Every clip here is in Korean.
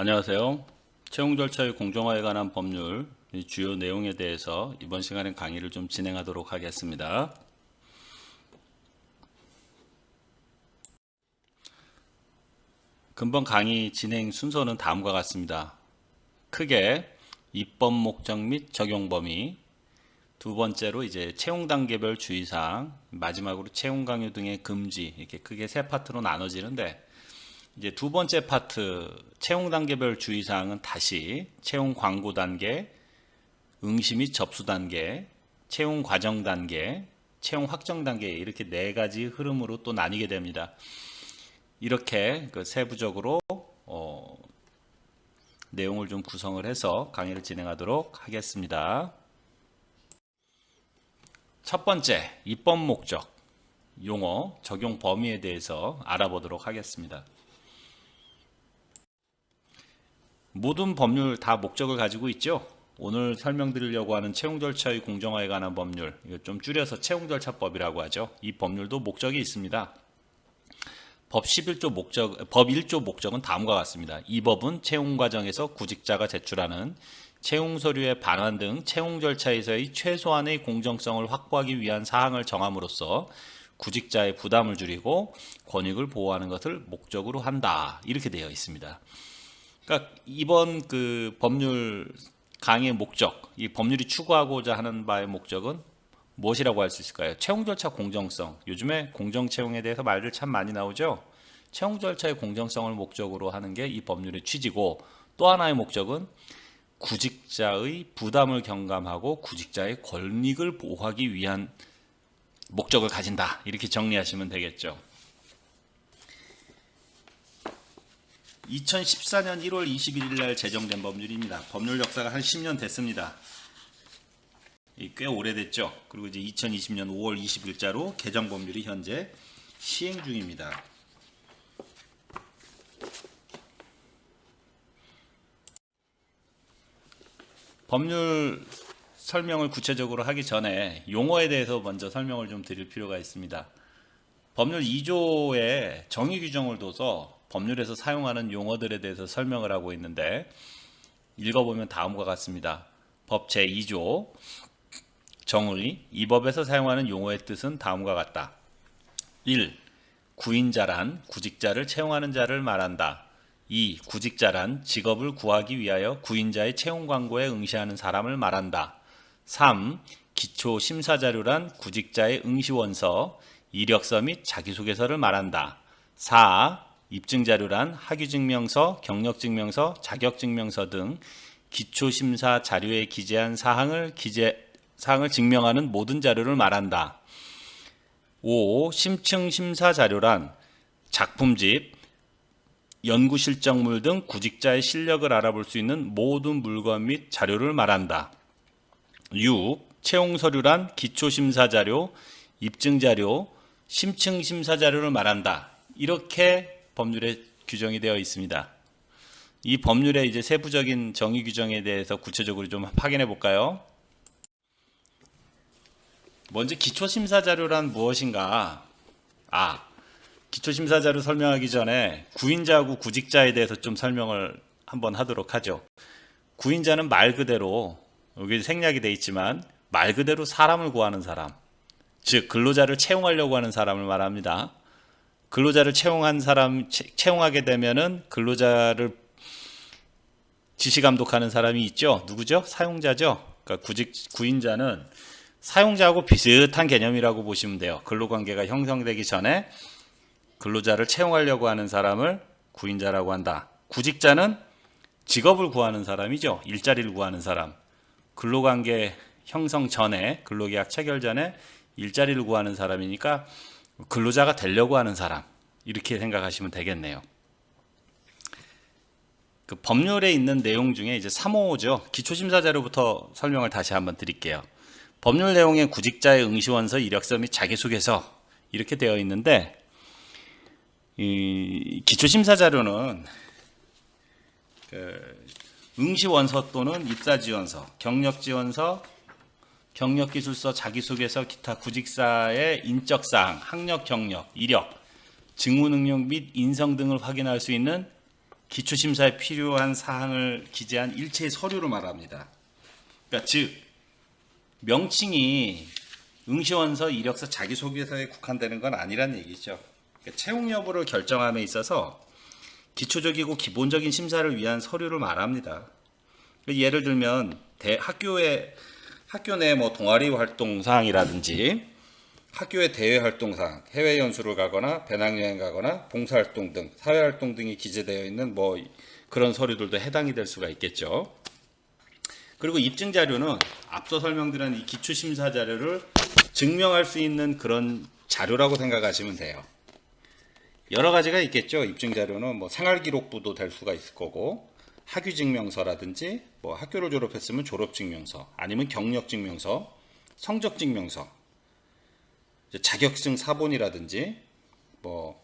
안녕하세요. 채용 절차의 공정화에 관한 법률 주요 내용에 대해서 이번 시간에 강의를 좀 진행하도록 하겠습니다. 근본 강의 진행 순서는 다음과 같습니다. 크게 입법 목적 및 적용 범위, 두 번째로 이제 채용 단계별 주의사항, 마지막으로 채용 강요 등의 금지, 이렇게 크게 세 파트로 나눠지는데, 이제 두 번째 파트 채용 단계별 주의사항은 다시 채용 광고 단계, 응시 및 접수 단계, 채용 과정 단계, 채용 확정 단계, 이렇게 네 가지 흐름으로 또 나뉘게 됩니다. 이렇게 세부적으로 내용을 좀 구성을 해서 강의를 진행하도록 하겠습니다. 첫 번째, 입법 목적, 용어, 적용 범위에 대해서 알아보도록 하겠습니다. 모든 법률 다 목적을 가지고 있죠. 오늘 설명드리려고 하는 채용 절차의 공정화에 관한 법률, 이거 좀 줄여서 채용절차법이라고 하죠. 이 법률도 목적이 있습니다. 법 1조 목적은 다음과 같습니다. 이 법은 채용 과정에서 구직자가 제출하는 채용 서류의 반환 등 채용 절차에서의 최소한의 공정성을 확보하기 위한 사항을 정함으로써 구직자의 부담을 줄이고 권익을 보호하는 것을 목적으로 한다. 이렇게 되어 있습니다. 그러니까 이번 법률 강의의 목적, 이 법률이 추구하고자 하는 바의 목적은 무엇이라고 할 수 있을까요? 채용 절차 공정성. 요즘에 공정 채용에 대해서 말들 참 많이 나오죠. 채용 절차의 공정성을 목적으로 하는 게 이 법률의 취지고, 또 하나의 목적은 구직자의 부담을 경감하고 구직자의 권익을 보호하기 위한 목적을 가진다. 이렇게 정리하시면 되겠죠. 2014년 1월 21일 날 제정된 법률입니다. 법률 역사가 한 10년 됐습니다. 꽤 오래됐죠. 그리고 이제 2020년 5월 20일자로 개정 법률이 현재 시행 중입니다. 법률 설명을 구체적으로 하기 전에 용어에 대해서 먼저 설명을 좀 드릴 필요가 있습니다. 법률 2조에 정의 규정을 둬서 법률에서 사용하는 용어들에 대해서 설명을 하고 있는데, 읽어보면 다음과 같습니다. 법 제2조 정의, 이 법에서 사용하는 용어의 뜻은 다음과 같다. 1. 구인자란 구직자를 채용하는 자를 말한다. 2. 구직자란 직업을 구하기 위하여 구인자의 채용 광고에 응시하는 사람을 말한다. 3. 기초 심사자료란 구직자의 응시원서, 이력서 및 자기소개서를 말한다. 4. 입증자료란 학위증명서, 경력증명서, 자격증명서 등 기초심사 자료에 기재한 사항을 증명하는 모든 자료를 말한다. 5. 심층심사 자료란 작품집, 연구실적물 등 구직자의 실력을 알아볼 수 있는 모든 물건 및 자료를 말한다. 6. 채용서류란 기초심사 자료, 입증자료, 심층심사 자료를 말한다. 이렇게 법률에 규정이 되어 있습니다. 이 법률의 이제 세부적인 정의 규정에 대해서 구체적으로 좀 확인해 볼까요? 먼저 기초심사 자료란 무엇인가? 기초심사 자료 설명하기 전에 구인자하고 구직자에 대해서 좀 설명을 한번 하도록 하죠. 구인자는 말 그대로, 여기 생략이 되어 있지만 말 그대로 사람을 구하는 사람, 즉 근로자를 채용하려고 하는 사람을 말합니다. 근로자를 채용하게 되면은 근로자를 지시 감독하는 사람이 있죠. 누구죠? 사용자죠. 그러니까 구인자는 사용자하고 비슷한 개념이라고 보시면 돼요. 근로관계가 형성되기 전에 근로자를 채용하려고 하는 사람을 구인자라고 한다. 구직자는 직업을 구하는 사람이죠. 일자리를 구하는 사람. 근로관계 형성 전에, 근로계약 체결 전에 일자리를 구하는 사람이니까 근로자가 되려고 하는 사람, 이렇게 생각하시면 되겠네요. 법률에 있는 내용 중에 이제 3호죠. 기초심사 자료부터 설명을 다시 한번 드릴게요. 법률 내용에 구직자의 응시원서, 이력서 및 자기소개서 이렇게 되어 있는데, 이 기초심사 자료는 응시원서 또는 입사지원서, 경력지원서, 경력기술서, 자기소개서, 기타 구직사의 인적사항, 학력, 경력, 이력, 직무능력 및 인성 등을 확인할 수 있는 기초심사에 필요한 사항을 기재한 일체의 서류를 말합니다. 그러니까 즉 명칭이 응시원서, 이력서, 자기소개서에 국한되는 건 아니란 얘기죠. 그러니까 채용 여부를 결정함에 있어서 기초적이고 기본적인 심사를 위한 서류를 말합니다. 예를 들면 학교 내 뭐 동아리 활동 사항이라든지 학교의 대외 활동 사항, 해외 연수를 가거나 배낭여행 가거나 봉사활동 등 사회활동 등이 기재되어 있는 뭐 그런 서류들도 해당이 될 수가 있겠죠. 그리고 입증 자료는 앞서 설명드린 이 기초 심사 자료를 증명할 수 있는 그런 자료라고 생각하시면 돼요. 여러 가지가 있겠죠. 입증 자료는 뭐 생활기록부도 될 수가 있을 거고, 학위증명서라든지 뭐 학교를 졸업했으면 졸업증명서, 아니면 경력증명서, 성적증명서, 자격증 사본이라든지 뭐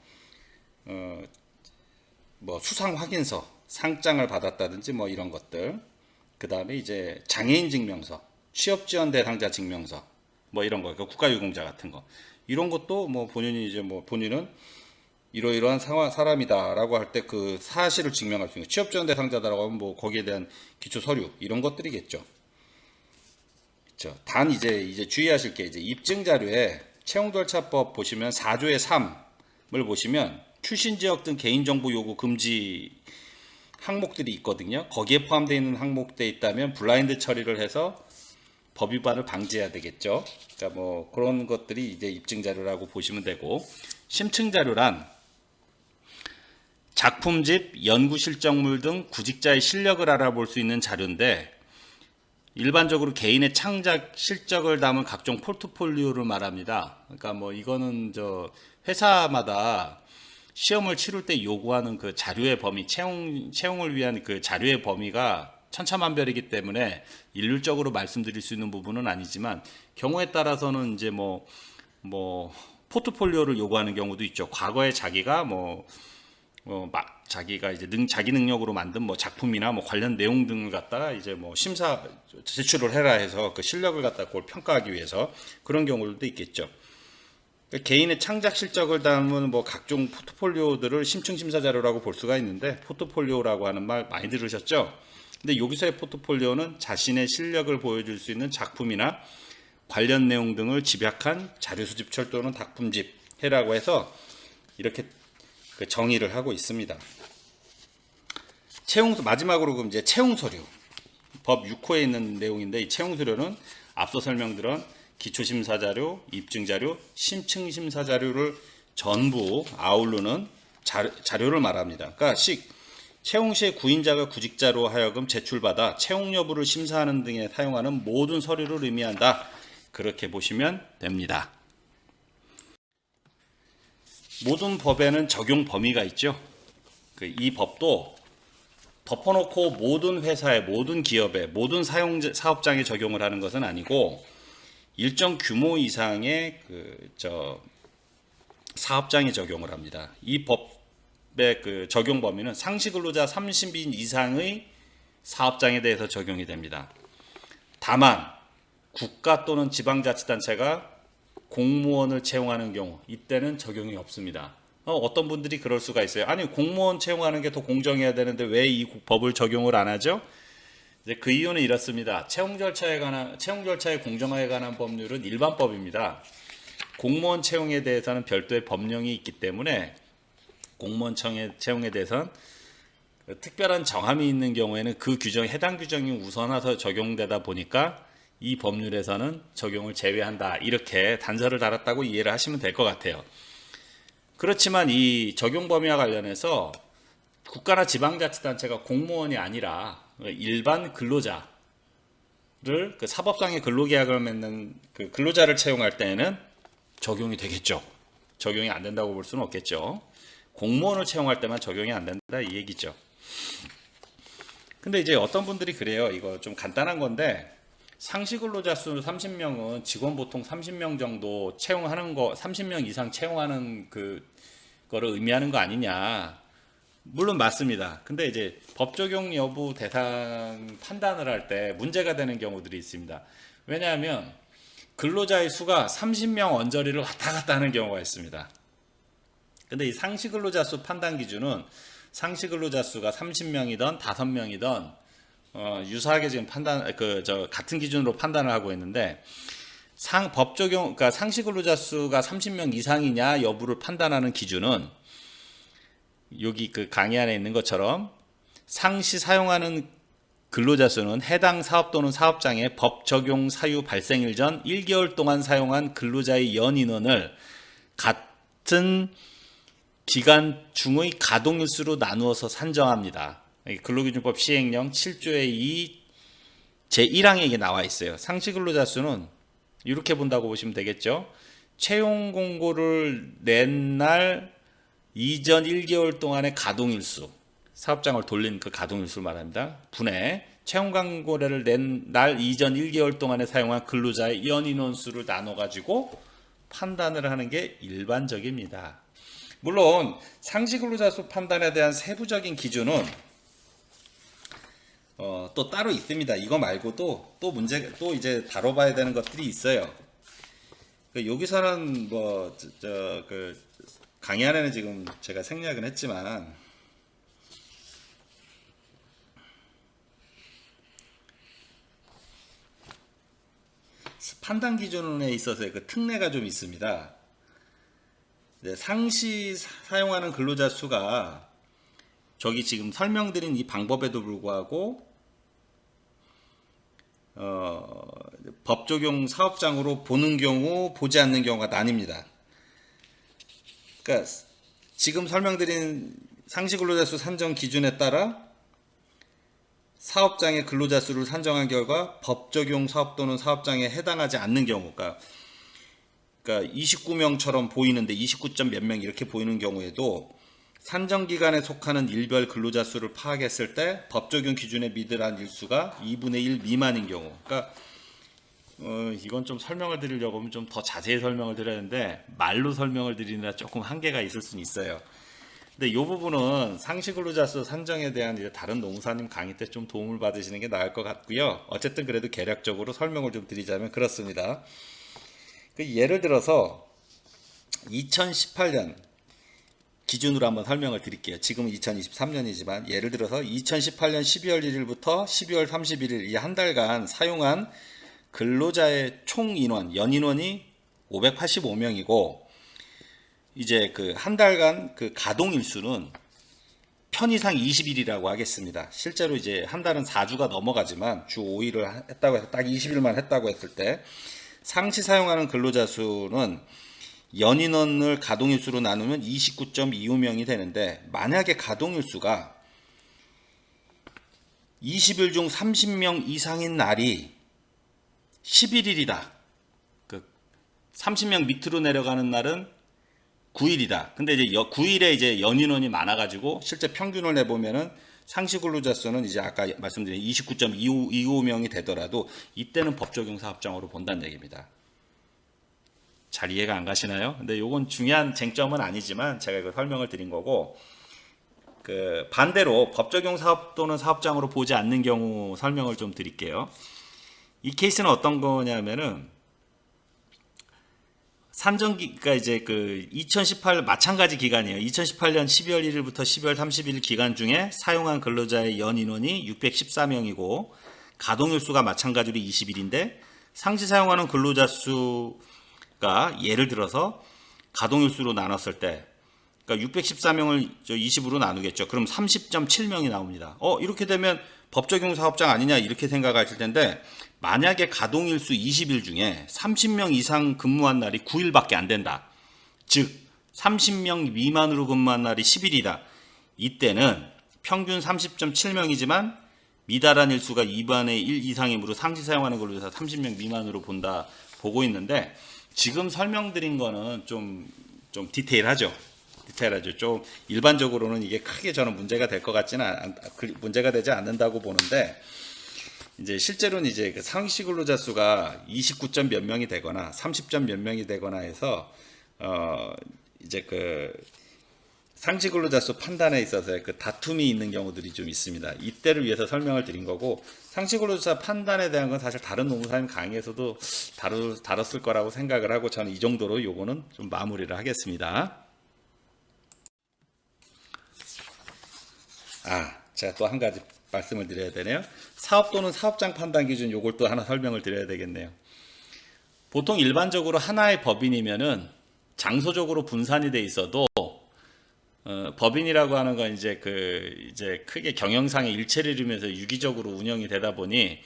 수상 확인서, 상장을 받았다든지 뭐 이런 것들. 그 다음에 이제 장애인 증명서, 취업 지원 대상자 증명서, 뭐 이런 거, 그러니까 국가유공자 같은 거. 이런 것도 뭐 본인이 이제 뭐 본인은 이러이러한 사람이다라고 할 때 그 사실을 증명할 수 있는, 취업 지원 대상자다라고 하면 뭐 거기에 대한 기초 서류 이런 것들이겠죠. 그렇죠. 단 이제 주의하실 게 이제 입증 자료에 채용절차법 보시면 4조의 3을 보시면 출신 지역 등 개인정보 요구 금지 항목들이 있거든요. 거기에 포함되어 있는 항목들이 있다면 블라인드 처리를 해서 법 위반을 방지해야 되겠죠. 그러니까 뭐 그런 것들이 이제 입증 자료라고 보시면 되고, 심층 자료란 작품집, 연구 실적물 등 구직자의 실력을 알아볼 수 있는 자료인데, 일반적으로 개인의 창작 실적을 담은 각종 포트폴리오를 말합니다. 그러니까 뭐 이거는 회사마다 시험을 치를 때 요구하는 그 자료의 범위, 채용을 위한 그 자료의 범위가 천차만별이기 때문에 일률적으로 말씀드릴 수 있는 부분은 아니지만, 경우에 따라서는 이제 뭐 포트폴리오를 요구하는 경우도 있죠. 과거에 자기가 자기가 이제 자기 능력으로 만든 뭐 작품이나 뭐 관련 내용 등을 갖다가 이제 뭐 심사 제출을 해라 해서 그 실력을 갖다 그걸 평가하기 위해서 그런 경우들도 있겠죠. 그러니까 개인의 창작 실적을 담은 뭐 각종 포트폴리오들을 심층 심사 자료라고 볼 수가 있는데, 포트폴리오라고 하는 말 많이 들으셨죠? 근데 여기서의 포트폴리오는 자신의 실력을 보여줄 수 있는 작품이나 관련 내용 등을 집약한 자료 수집철 또는 작품집해라고 해서 이렇게 정의를 하고 있습니다. 마지막으로 그럼 이제 채용 서류, 법 6호에 있는 내용인데, 이 채용 서류는 앞서 설명드린 기초 심사 자료, 입증 자료, 심층 심사 자료를 전부 아우르는 자료를 말합니다. 그러니까 채용 시에 구인자가 구직자로 하여금 제출받아 채용 여부를 심사하는 등에 사용하는 모든 서류를 의미한다. 그렇게 보시면 됩니다. 모든 법에는 적용 범위가 있죠. 이 법도 덮어놓고 모든 회사에, 모든 기업에, 모든 사업장에 적용을 하는 것은 아니고, 일정 규모 이상의 사업장에 적용을 합니다. 이 법의 적용 범위는 상시 근로자 30인 이상의 사업장에 대해서 적용이 됩니다. 다만 국가 또는 지방자치단체가 공무원을 채용하는 경우, 이때는 적용이 없습니다. 어떤 분들이 그럴 수가 있어요. 아니, 공무원 채용하는 게 더 공정해야 되는데 왜 이 법을 적용을 안 하죠? 이제 그 이유는 이렇습니다. 채용 절차의 공정화에 관한 법률은 일반법입니다. 공무원 채용에 대해서는 별도의 법령이 있기 때문에 공무원 채용에 대해서는 특별한 정함이 있는 경우에는 그 해당 규정이 우선해서 적용되다 보니까 이 법률에서는 적용을 제외한다, 이렇게 단서를 달았다고 이해를 하시면 될 것 같아요. 그렇지만 이 적용 범위와 관련해서 국가나 지방자치단체가 공무원이 아니라 일반 근로자를 사법상의 근로계약을 맺는 근로자를 채용할 때에는 적용이 되겠죠. 적용이 안 된다고 볼 수는 없겠죠. 공무원을 채용할 때만 적용이 안 된다, 이 얘기죠. 근데 이제 어떤 분들이 그래요. 이거 좀 간단한 건데, 상시 근로자 수 30명은 직원 보통 30명 정도 채용하는 거, 30명 이상 채용하는 거를 의미하는 거 아니냐. 물론 맞습니다. 근데 이제 법 적용 여부 대상 판단을 할 때 문제가 되는 경우들이 있습니다. 왜냐하면 근로자의 수가 30명 언저리를 왔다 갔다 하는 경우가 있습니다. 근데 이 상시 근로자 수 판단 기준은 상시 근로자 수가 30명이던 5명이던 유사하게 지금 같은 기준으로 판단을 하고 있는데 법 적용 그러니까 상시 근로자 수가 30명 이상이냐 여부를 판단하는 기준은 여기 그 강의 안에 있는 것처럼 상시 사용하는 근로자 수는 해당 사업 또는 사업장의 법 적용 사유 발생일 전 1개월 동안 사용한 근로자의 연인원을 같은 기간 중의 가동일수로 나누어서 산정합니다. 근로기준법 시행령 7조의 2 제1항에 이게 나와 있어요. 상시 근로자 수는 이렇게 본다고 보시면 되겠죠. 채용 공고를 낸 날 이전 1개월 동안의 가동일수, 사업장을 돌린 그 가동일수를 말합니다. 분의 채용 공고를 낸 날 이전 1개월 동안에 사용한 근로자의 연인원 수를 나눠가지고 판단을 하는 게 일반적입니다. 물론 상시 근로자 수 판단에 대한 세부적인 기준은 또 따로 있습니다. 이거 말고도 또 이제 다뤄봐야 되는 것들이 있어요. 여기서는 강의 안에는 지금 제가 생략은 했지만 판단 기준에 있어서의 그 특례가 좀 있습니다. 상시 사용하는 근로자 수가 저기 지금 설명드린 이 방법에도 불구하고 법 적용 사업장으로 보는 경우 보지 않는 경우가 나뉩니다. 그러니까 지금 설명드린 상시 근로자 수 산정 기준에 따라 사업장의 근로자 수를 산정한 결과 법 적용 사업 또는 사업장에 해당하지 않는 경우, 그러니까 29명처럼 보이는데 29점 몇 명 이렇게 보이는 경우에도 산정기간에 속하는 일별 근로자 수를 파악했을 때 법 적용 기준에 미달한 일수가 2분의 1 미만인 경우. 그러니까 이건 좀 설명을 드리려고 하면 좀 더 자세히 설명을 드려야 하는데 말로 설명을 드리느라 조금 한계가 있을 수는 있어요. 근데 이 부분은 상시 근로자 수 산정에 대한 이제 다른 노무사님 강의 때 좀 도움을 받으시는 게 나을 것 같고요. 어쨌든 그래도 개략적으로 설명을 좀 드리자면 그렇습니다. 예를 들어서 2018년 기준으로 한번 설명을 드릴게요. 지금은 2023년이지만 예를 들어서 2018년 12월 1일부터 12월 31일 이 한 달간 사용한 근로자의 총 인원, 연인원이 585명이고 이제 그 한 달간 그 가동 일수는 편의상 20일이라고 하겠습니다. 실제로 이제 한 달은 4주가 넘어가지만 주 5일을 했다고 해서 딱 20일만 했다고 했을 때 상시 사용하는 근로자 수는 연인원을 가동일수로 나누면 29.25명이 되는데 만약에 가동일수가 20일 중 30명 이상인 날이 11일이다. 30명 밑으로 내려가는 날은 9일이다. 근데 이제 9일에 이제 연인원이 많아가지고 실제 평균을 내보면은 상시 근로자 수는 이제 아까 말씀드린 29.25명이 되더라도 이때는 법 적용 사업장으로 본다는 얘기입니다. 잘 이해가 안 가시나요? 근데 요건 중요한 쟁점은 아니지만 제가 이거 설명을 드린 거고 반대로 법 적용 사업 또는 사업장으로 보지 않는 경우 설명을 좀 드릴게요. 이 케이스는 어떤 거냐면은 산정기가 이제 2018 마찬가지 기간이에요. 2018년 12월 1일부터 12월 30일 기간 중에 사용한 근로자의 연인원이 614명이고 가동일수가 마찬가지로 20일인데 상시 사용하는 근로자 수가 예를 들어서 가동일수로 나눴을 때 그러니까 614명을 20으로 나누겠죠. 그럼 30.7명이 나옵니다. 이렇게 되면 법 적용 사업장 아니냐 이렇게 생각하실 텐데 만약에 가동일수 20일 중에 30명 이상 근무한 날이 9일밖에 안 된다. 즉 30명 미만으로 근무한 날이 10일이다. 이때는 평균 30.7명이지만 미달한 일수가 2분의 1 이상이므로 상시 사용하는 걸로 해서 30명 미만으로 보고 있는데 지금 설명드린 거는 좀 디테일하죠. 좀 일반적으로는 이게 크게 저는 문제가 될 것 같지는 문제가 되지 않는다고 보는데 이제 실제로는 이제 그 상시 근로자 수가 29점 몇 명이 되거나 30점 몇 명이 되거나 해서 이제 상시 근로자 수 판단에 있어서 그 다툼이 있는 경우들이 좀 있습니다. 이때를 위해서 설명을 드린 거고 상시 근로자 판단에 대한 건 사실 다른 노무사님 강의에서도 다뤘을 거라고 생각을 하고 저는 이 정도로 요거는 좀 마무리를 하겠습니다. 제가 또 한 가지 말씀을 드려야 되네요. 사업 또는 사업장 판단 기준 요걸 또 하나 설명을 드려야 되겠네요. 보통 일반적으로 하나의 법인이면은 장소적으로 분산이 돼 있어도 법인이라고 하는 건 이제 이제 크게 경영상의 일체를 이루면서 유기적으로 운영이 되다 보니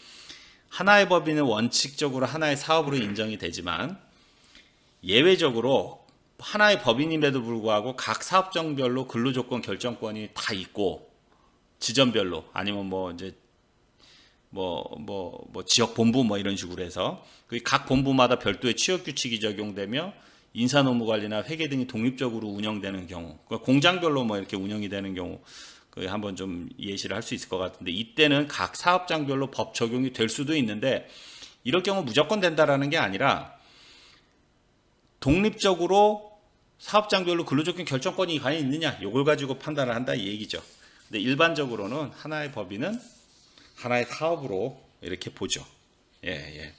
하나의 법인은 원칙적으로 하나의 사업으로 인정이 되지만 예외적으로 하나의 법인임에도 불구하고 각 사업장별로 근로조건 결정권이 다 있고 지점별로 아니면 뭐 이제 지역 본부 뭐 이런 식으로 해서 각 본부마다 별도의 취업 규칙이 적용되며 인사 노무 관리나 회계 등이 독립적으로 운영되는 경우, 공장별로 뭐 이렇게 운영이 되는 경우, 한번 좀 예시를 할 수 있을 것 같은데 이때는 각 사업장별로 법 적용이 될 수도 있는데 이럴 경우 무조건 된다라는 게 아니라 독립적으로 사업장별로 근로조건 결정권이 과연 있느냐, 이걸 가지고 판단을 한다 이 얘기죠. 근데 일반적으로는 하나의 법인은 하나의 사업으로 이렇게 보죠. 예.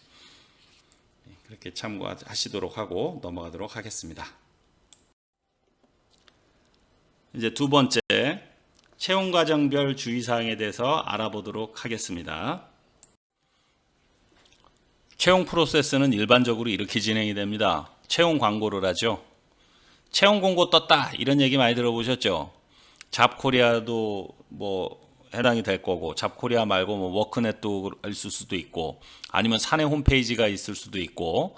그렇게 참고하시도록 하고 넘어가도록 하겠습니다. 이제 두 번째, 채용 과정별 주의사항에 대해서 알아보도록 하겠습니다. 채용 프로세스는 일반적으로 이렇게 진행이 됩니다. 채용 광고를 하죠. 채용 공고 떴다 이런 얘기 많이 들어보셨죠? 잡코리아도 뭐 해당이 될 거고 잡코리아 말고 뭐 워크넷도 있을 수도 있고 아니면 사내 홈페이지가 있을 수도 있고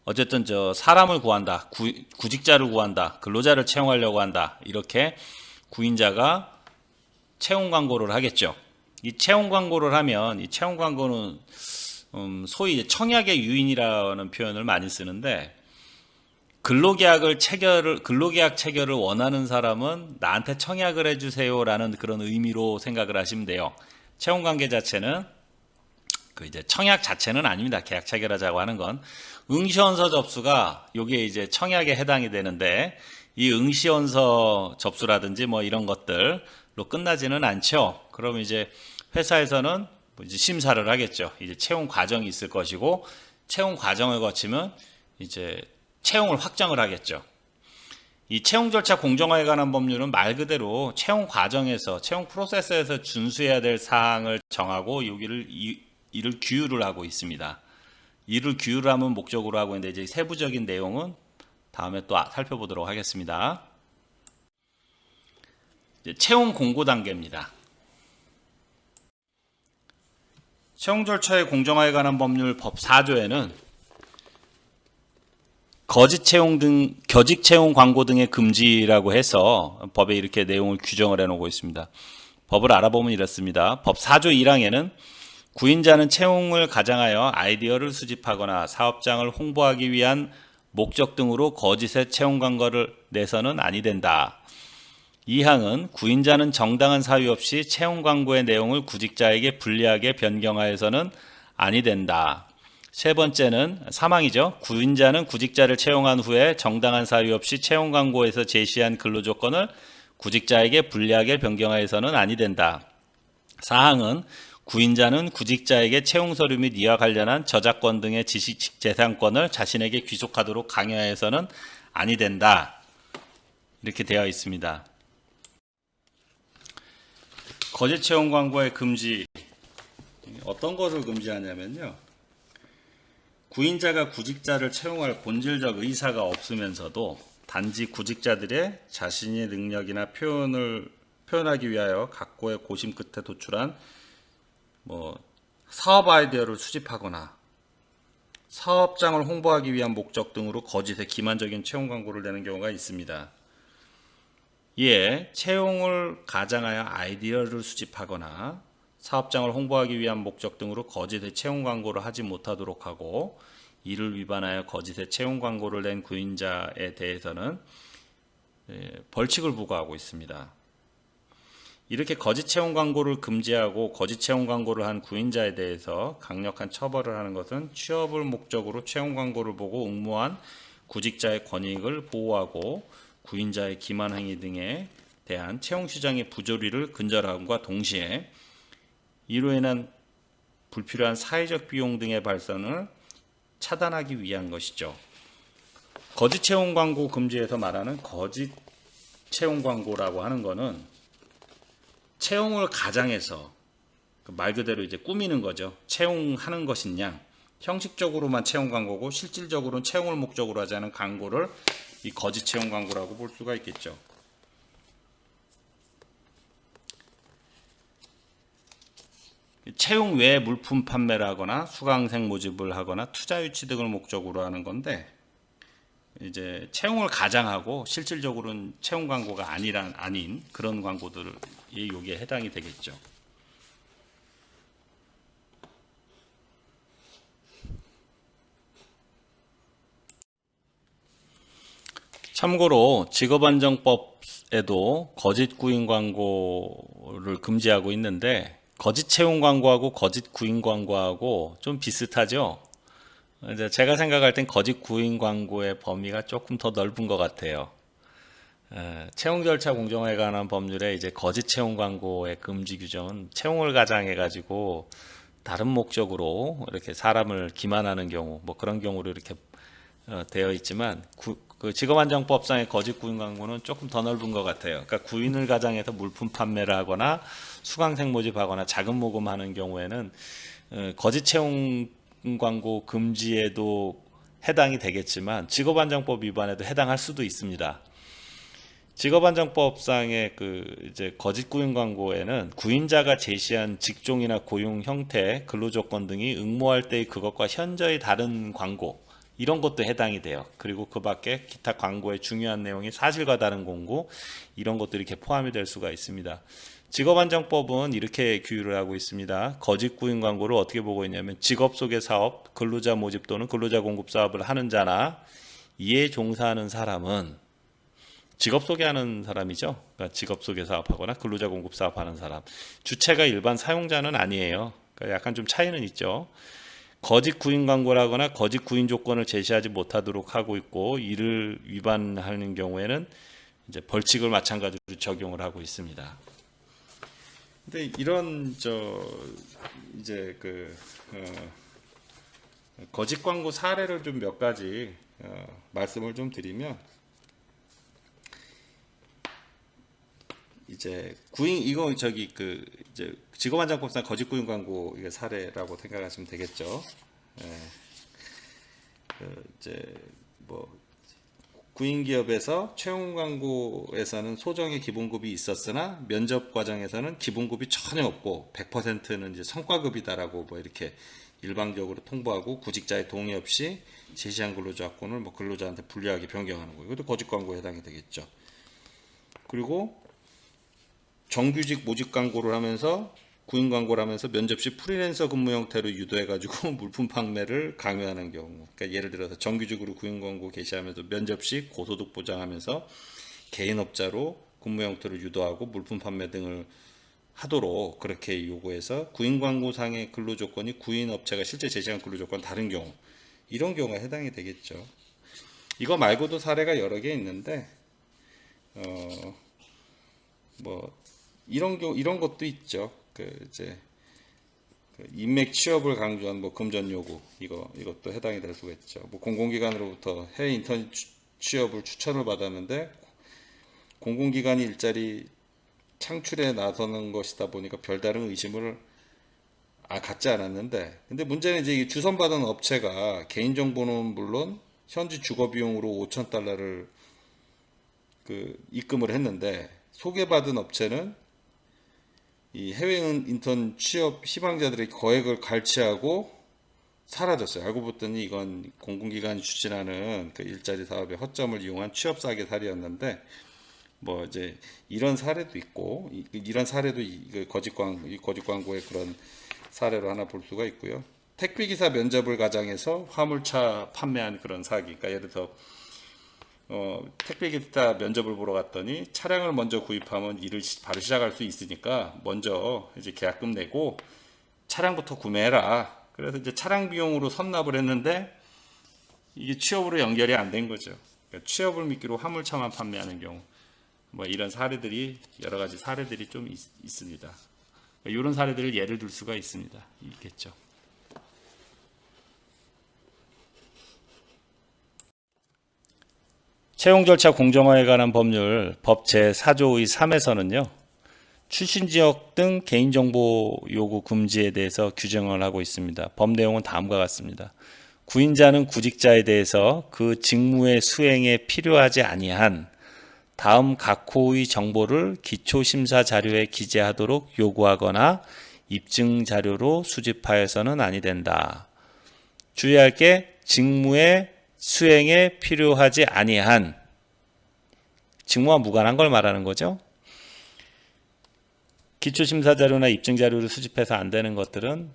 어쨌든 사람을 구한다, 구직자를 구한다, 근로자를 채용하려고 한다 이렇게 구인자가 채용 광고를 하겠죠. 이 채용 광고를 하면 이 채용 광고는 소위 청약의 유인이라는 표현을 많이 쓰는데 근로계약 체결을 원하는 사람은 나한테 청약을 해주세요라는 그런 의미로 생각을 하시면 돼요. 채용 관계 자체는 이제 청약 자체는 아닙니다. 계약 체결하자고 하는 건 응시원서 접수가 요게 이제 청약에 해당이 되는데 이 응시원서 접수라든지 뭐 이런 것들로 끝나지는 않죠. 그럼 이제 회사에서는 이제 심사를 하겠죠. 이제 채용 과정이 있을 것이고 채용 과정을 거치면 이제 채용을 확정을 하겠죠. 이 채용 절차 공정화에 관한 법률은 말 그대로 채용 과정에서 채용 프로세스에서 준수해야 될 사항을 정하고 이를 규율을 하고 있습니다. 이를 규율하면 목적으로 하고 있는데 이제 세부적인 내용은 다음에 또 살펴보도록 하겠습니다. 이제 채용 공고 단계입니다. 채용 절차의 공정화에 관한 법률 법 4조에는 거짓 채용 광고 등의 금지라고 해서 법에 이렇게 내용을 규정을 해놓고 있습니다. 법을 알아보면 이렇습니다. 법 4조 1항에는 구인자는 채용을 가장하여 아이디어를 수집하거나 사업장을 홍보하기 위한 목적 등으로 거짓의 채용 광고를 내서는 아니 된다. 2항은 구인자는 정당한 사유 없이 채용 광고의 내용을 구직자에게 불리하게 변경하여서는 아니 된다. 세 번째는 3항이죠. 구인자는 구직자를 채용한 후에 정당한 사유 없이 채용 광고에서 제시한 근로조건을 구직자에게 불리하게 변경하여서는 아니 된다. 4항은 구인자는 구직자에게 채용 서류 및 이와 관련한 저작권 등의 지식재산권을 자신에게 귀속하도록 강요하여서는 아니 된다. 이렇게 되어 있습니다. 거짓 채용 광고의 금지, 어떤 것을 금지하냐면요. 구인자가 구직자를 채용할 본질적 의사가 없으면서도 단지 구직자들의 자신의 능력이나 표현하기 위하여 각고의 고심 끝에 도출한 사업 아이디어를 수집하거나 사업장을 홍보하기 위한 목적 등으로 거짓의 기만적인 채용 광고를 내는 경우가 있습니다. 이에 채용을 가장하여 아이디어를 수집하거나 사업장을 홍보하기 위한 목적 등으로 거짓의 채용 광고를 하지 못하도록 하고 이를 위반하여 거짓의 채용 광고를 낸 구인자에 대해서는 벌칙을 부과하고 있습니다. 이렇게 거짓 채용 광고를 금지하고 거짓 채용 광고를 한 구인자에 대해서 강력한 처벌을 하는 것은 취업을 목적으로 채용 광고를 보고 응모한 구직자의 권익을 보호하고 구인자의 기만 행위 등에 대한 채용 시장의 부조리를 근절함과 동시에 이로 인한 불필요한 사회적 비용 등의 발생을 차단하기 위한 것이죠. 거짓 채용 광고 금지에서 말하는 거짓 채용 광고라고 하는 것은 채용을 가장해서 말 그대로 이제 꾸미는 거죠. 채용하는 것이냐, 형식적으로만 채용 광고고 실질적으로는 채용을 목적으로 하지 않은 광고를 이 거짓 채용 광고라고 볼 수가 있겠죠. 채용 외 물품 판매를 하거나 수강생 모집을 하거나 투자 유치 등을 목적으로 하는 건데, 이제 채용을 가장하고 실질적으로는 채용 광고가 아닌 그런 광고들이 여기에 해당이 되겠죠. 참고로 직업안정법에도 거짓 구인 광고를 금지하고 있는데, 거짓 채용 광고하고 거짓 구인 광고하고 좀 비슷하죠. 이제 제가 생각할 땐 거짓 구인 광고의 범위가 조금 더 넓은 것 같아요. 채용 절차 공정화에 관한 법률에 이제 거짓 채용 광고의 금지 규정은 채용을 가장해 가지고 다른 목적으로 이렇게 사람을 기만하는 경우, 뭐 그런 경우로 이렇게 되어 있지만, 그 직업안정법상의 거짓 구인 광고는 조금 더 넓은 것 같아요. 그러니까 구인을 가장해서 물품 판매를 하거나 수강생 모집하거나 자금 모금하는 경우에는 거짓 채용 광고 금지에도 해당이 되겠지만 직업안정법 위반에도 해당할 수도 있습니다. 직업안정법상의 이제 거짓 구인 광고에는 구인자가 제시한 직종이나 고용 형태, 근로조건 등이 응모할 때의 그것과 현저히 다른 광고, 이런 것도 해당이 돼요. 그리고 그 밖에 기타 광고의 중요한 내용이 사실과 다른 공고, 이런 것들이 이렇게 포함이 될 수가 있습니다. 직업안정법은 이렇게 규율을 하고 있습니다. 거짓 구인 광고를 어떻게 보고 있냐면, 직업 소개 사업, 근로자 모집 또는 근로자 공급 사업을 하는 자나 이에 종사하는 사람은, 직업 소개하는 사람이죠. 그러니까 직업 소개 사업하거나 근로자 공급 사업하는 사람, 주체가 일반 사용자는 아니에요. 그러니까 약간 좀 차이는 있죠. 거짓 구인 광고를 하거나 거짓 구인 조건을 제시하지 못하도록 하고 있고, 이를 위반하는 경우에는 이제 벌칙을 마찬가지로 적용을 하고 있습니다. 근데 이런 이제 거짓 광고 사례를 좀 몇 가지 말씀을 좀 드리면, 이제 이거 이제 직업안정법상 거짓 구인 광고 이게 사례라고 생각하시면 되겠죠. 이제 뭐 구인 기업에서 채용 광고에서는 소정의 기본급이 있었으나 면접 과정에서는 기본급이 전혀 없고 100%는 이제 성과급이다라고 뭐 이렇게 일방적으로 통보하고 구직자의 동의 없이 제시한 근로조건을 뭐 근로자한테 불리하게 변경하는 거예요. 이것도 거짓 광고에 해당이 되겠죠. 그리고 정규직 모집 광고를 하면서 구인 광고를 하면서 면접 시 프리랜서 근무 형태로 유도해가지고 물품 판매를 강요하는 경우, 그러니까 예를 들어서 정규직으로 구인 광고 게시하면서 면접 시 고소득 보장하면서 개인업자로 근무 형태로 유도하고 물품 판매 등을 하도록 그렇게 요구해서 구인 광고상의 근로 조건이 구인 업체가 실제 제시한 근로 조건 다른 경우, 이런 경우가 해당이 되겠죠. 이거 말고도 사례가 여러 개 있는데 뭐 이런 것도 있죠. 이제 인맥 취업을 강조한 뭐 금전 요구, 이것도 해당이 될 수가 있죠. 뭐 공공기관으로부터 해외 인턴 취업을 추천을 받았는데 공공기관이 일자리 창출에 나서는 것이다 보니까 별다른 의심을 갖지 않았는데, 근데 문제는 이제 이 주선받은 업체가 개인정보는 물론 현지 주거 비용으로 5,000달러를 입금을 했는데, 소개받은 업체는 이 해외 인턴 취업 희망자들의 거액을 갈취하고 사라졌어요. 알고 봤더니 이건 공공기관이 추진하는 일자리 사업의 허점을 이용한 취업 사기 사례였는데, 뭐 이제 이런 사례도 있고, 이런 사례도 거짓 광고의 그런 사례로 하나 볼 수가 있고요. 택배기사 면접을 가장해서 화물차 판매한 그런 사기. 그러니까 예를 들어 택배기사 면접을 보러 갔더니 차량을 먼저 구입하면 일을 바로 시작할 수 있으니까 먼저 이제 계약금 내고 차량부터 구매해라. 그래서 이제 차량 비용으로 선납을 했는데 이게 취업으로 연결이 안 된 거죠. 그러니까 취업을 미끼로 화물차만 판매하는 경우, 뭐 이런 사례들이 여러 가지 사례들이 좀 있습니다. 그러니까 이런 사례들을 예를 들 수가 있겠죠. 채용 절차 공정화에 관한 법률 법 제4조의 3에서는요. 출신 지역 등 개인정보 요구 금지에 대해서 규정을 하고 있습니다. 법 내용은 다음과 같습니다. 구인자는 구직자에 대해서 그 직무의 수행에 필요하지 아니한 다음 각 호의 정보를 기초심사 자료에 기재하도록 요구하거나 입증 자료로 수집하여서는 아니 된다. 주의할 게 직무의 수행에 필요하지 아니한, 직무와 무관한 걸 말하는 거죠. 기초심사 자료나 입증 자료를 수집해서 안 되는 것들은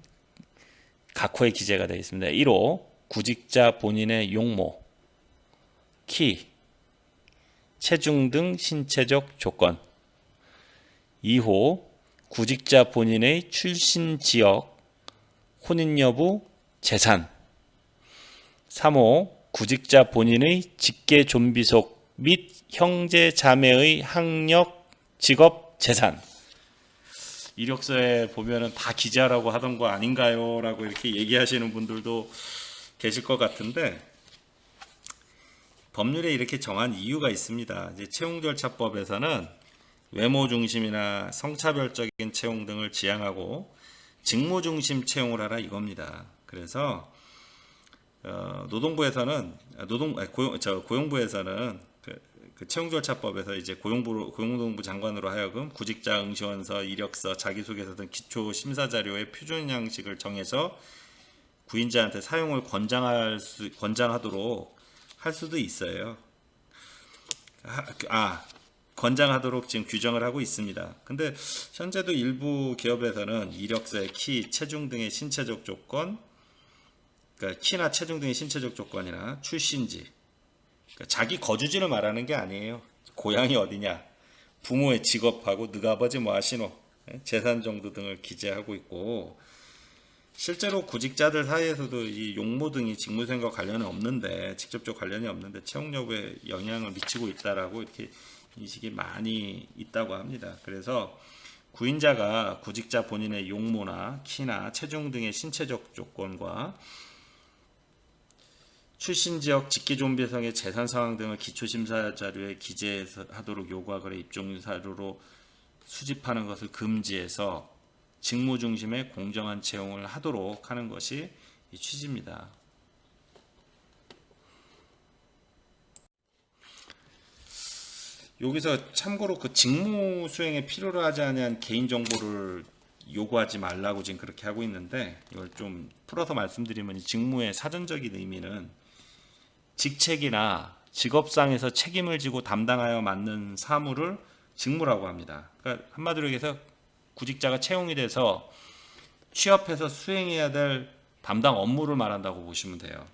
각 호에 기재가 되어 있습니다. 1호 구직자 본인의 용모, 키, 체중 등 신체적 조건. 2호 구직자 본인의 출신 지역, 혼인 여부, 재산. 3호 구직자 본인의 직계 존비속 및 형제 자매의 학력, 직업, 재산. 이력서에 보면은 다 기재하라고 하던 거 아닌가요? 라고 이렇게 얘기하시는 분들도 계실 것 같은데, 법률에 이렇게 정한 이유가 있습니다. 이제 채용절차법에서는 외모 중심이나 성차별적인 채용 등을 지향하고 직무 중심 채용을 하라 이겁니다. 그래서 고용부에서는 그 채용절차법에서 이제 고용노동부 장관으로 하여금 구직자 응시원서, 이력서, 자기소개서 등 기초 심사 자료의 표준 양식을 정해서 구인자한테 사용을 권장하도록 할 수도 있어요. 권장하도록 지금 규정을 하고 있습니다. 근데 현재도 일부 기업에서는 이력서의 키, 체중 등의 신체적 조건, 그러니까 키나 체중 등의 신체적 조건이나 출신지, 그러니까 자기 거주지를 말하는 게 아니에요. 고향이 어디냐, 부모의 직업하고 너가 아버지 뭐 하시노, 재산 정도 등을 기재하고 있고, 실제로 구직자들 사이에서도 이 용모 등이 직무수행과 관련이 없는데, 직접적 관련이 없는데 채용 여부에 영향을 미치고 있다라고 이렇게 인식이 많이 있다고 합니다. 그래서 구인자가 구직자 본인의 용모나 키나 체중 등의 신체적 조건과 출신 지역, 직계 존비성의 재산 상황 등을 기초심사 자료에 기재하도록 요구하거나 입증 사료로 수집하는 것을 금지해서 직무 중심의 공정한 채용을 하도록 하는 것이 이 취지입니다. 여기서 참고로 그 직무 수행에 필요로 하지 않은 개인 정보를 요구하지 말라고 지금 그렇게 하고 있는데, 이걸 좀 풀어서 말씀드리면 직무의 사전적인 의미는 직책이나 직업상에서 책임을 지고 담당하여 맡는 사무를 직무라고 합니다. 그러니까 한마디로 얘기해서 구직자가 채용이 돼서 취업해서 수행해야 될 담당 업무를 말한다고 보시면 돼요.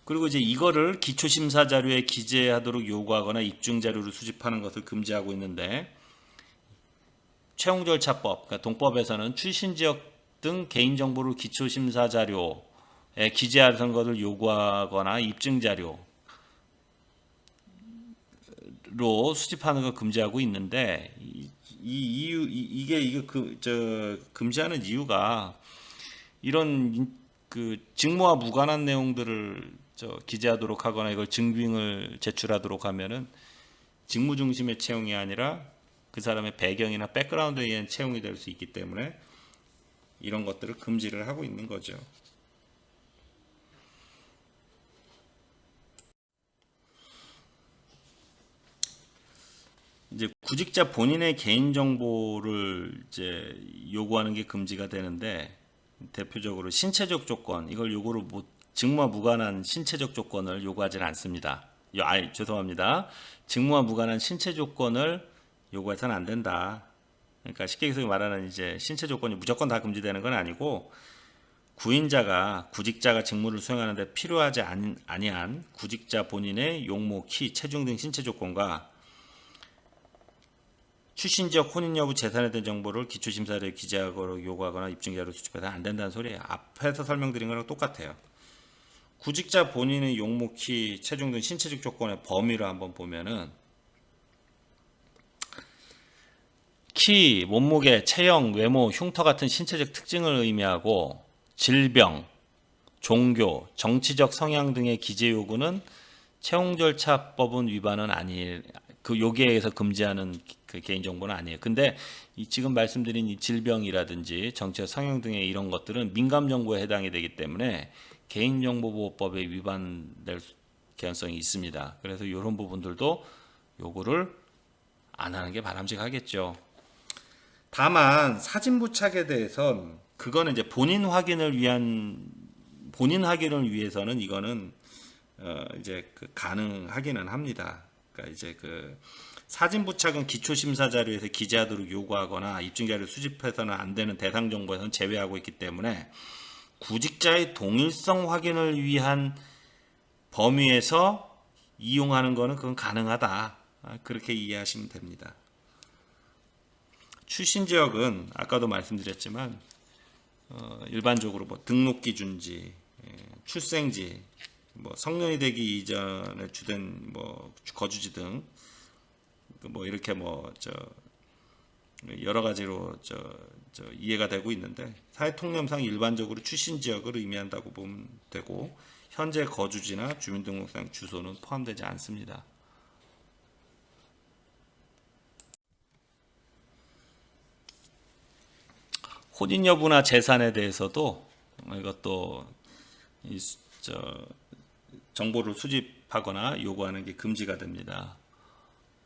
그리고 이제 이거를 기초심사 자료에 기재하도록 요구하거나 입증 자료를 수집하는 것을 금지하고 있는데, 채용절차법, 그러니까 동법에서는 출신 지역 등 개인정보를 기초심사 자료에 기재하는 것을 요구하거나 입증 자료로 수집하는 걸 금지하고 있는데, 이게 금지하는 이유가 이런 그 직무와 무관한 내용들을 기재하도록 하거나 이걸 증빙을 제출하도록 하면은 직무 중심의 채용이 아니라 그 사람의 배경이나 백그라운드에 의한 채용이 될 수 있기 때문에 이런 것들을 금지를 하고 있는 거죠. 이제 구직자 본인의 개인 정보를 이제 요구하는 게 금지가 되는데, 대표적으로 신체적 조건, 이걸 요구를 직무와 무관한 신체적 조건을 요구하지는 않습니다. 죄송합니다. 직무와 무관한 신체 조건을 요구해서는 안 된다. 그러니까 쉽게 말하는 이제 신체 조건이 무조건 다 금지되는 건 아니고, 구인자가 구직자가 직무를 수행하는데 필요하지 아니한 구직자 본인의 용모, 키, 체중 등 신체 조건과 출신 지역, 혼인 여부, 재산에 대한 정보를 기초심사를 기재하고 요구하거나 입증자료로 수집해서는 안 된다는 소리예요. 앞에서 설명드린 거랑 똑같아요. 구직자 본인의 용모, 키, 체중 등 신체적 조건의 범위를 한번 보면은, 키, 몸무게, 체형, 외모, 흉터 같은 신체적 특징을 의미하고, 질병, 종교, 정치적 성향 등의 기재 요구는 채용절차법은 위반은 그 여기에 의해서 금지하는 그 개인정보는 아니에요. 근데 지금 말씀드린 이 질병이라든지 정치적 성향 등의 이런 것들은 민감정보에 해당이 되기 때문에 개인정보보호법에 위반될 개연성이 있습니다. 그래서 이런 부분들도 요거를 안 하는 게 바람직하겠죠. 다만 사진 부착에 대해선 그거는 이제 본인 확인을 위해서는 이거는 이제 가능하기는 합니다. 그러니까 이제 그 사진 부착은 기초 심사 자료에서 기재하도록 요구하거나 입증 자료 수집해서는 안 되는 대상 정보에서는 제외하고 있기 때문에 구직자의 동일성 확인을 위한 범위에서 이용하는 거는 그건 가능하다. 그렇게 이해하시면 됩니다. 출신 지역은 아까도 말씀드렸지만 일반적으로 뭐 등록 기준지, 출생지, 뭐 성년이 되기 이전에 주된 뭐 거주지 등 뭐 이렇게 뭐 여러 가지로 이해가 되고 있는데 사회 통념상 일반적으로 출신 지역을 의미한다고 보면 되고 현재 거주지나 주민등록상 주소는 포함되지 않습니다. 혼인 여부나 재산에 대해서도 이것도 정보를 수집하거나 요구하는 게 금지가 됩니다.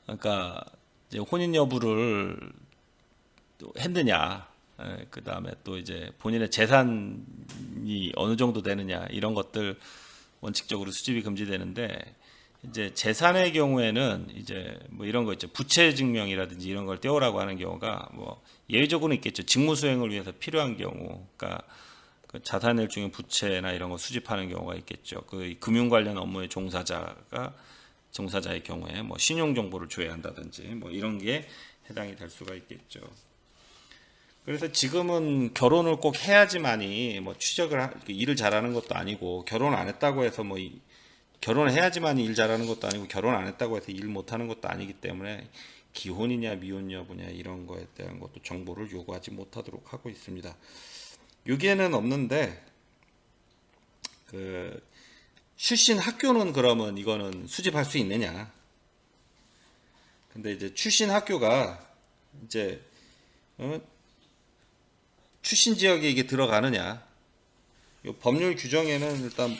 그러니까 이제 혼인 여부를 했느냐, 그 다음에 또 이제 본인의 재산이 어느 정도 되느냐 이런 것들 원칙적으로 수집이 금지되는데 이제 재산의 경우에는 이제 뭐 이런 거 있죠. 부채 증명이라든지 이런 걸 떼오라고 하는 경우가 뭐 예외적으로는 있겠죠. 직무 수행을 위해서 필요한 경우, 그러니까 그 자산일 중에 부채나 이런 거 수집하는 경우가 있겠죠. 그 금융 관련 업무의 종사자의 경우에 뭐 신용 정보를 줘야 한다든지 뭐 이런 게 해당이 될 수가 있겠죠. 그래서 지금은 결혼을 꼭 해야지만이 뭐 일을 잘하는 것도 아니고 결혼 안 했다고 해서 뭐 결혼을 해야지만이 일 잘하는 것도 아니고 결혼 안 했다고 해서 일 못하는 것도 아니기 때문에 기혼이냐 미혼 여부냐 이런 거에 대한 것도 정보를 요구하지 못하도록 하고 있습니다. 여기에는 없는데 그 출신 학교는 그러면 이거는 수집할 수 있느냐? 근데 이제 출신 학교가 이제 출신 지역에 이게 들어가느냐? 이 법률 규정에는 일단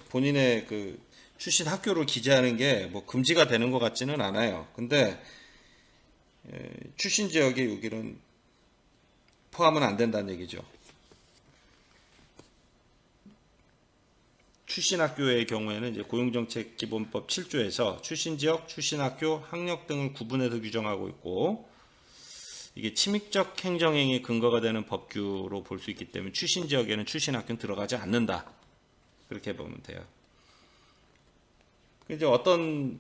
본인의 그 출신 학교를 기재하는 게 뭐 금지가 되는 것 같지는 않아요. 근데 출신 지역에 여기는 포함은 안 된다는 얘기죠. 출신 학교의 경우에는 이제 고용정책기본법 7조에서 출신 지역, 출신 학교, 학력 등을 구분해서 규정하고 있고 이게 침입적 행정행위의 근거가 되는 법규로 볼 수 있기 때문에 출신 지역에는 출신 학교는 들어가지 않는다. 그렇게 보면 돼요. 이제 어떤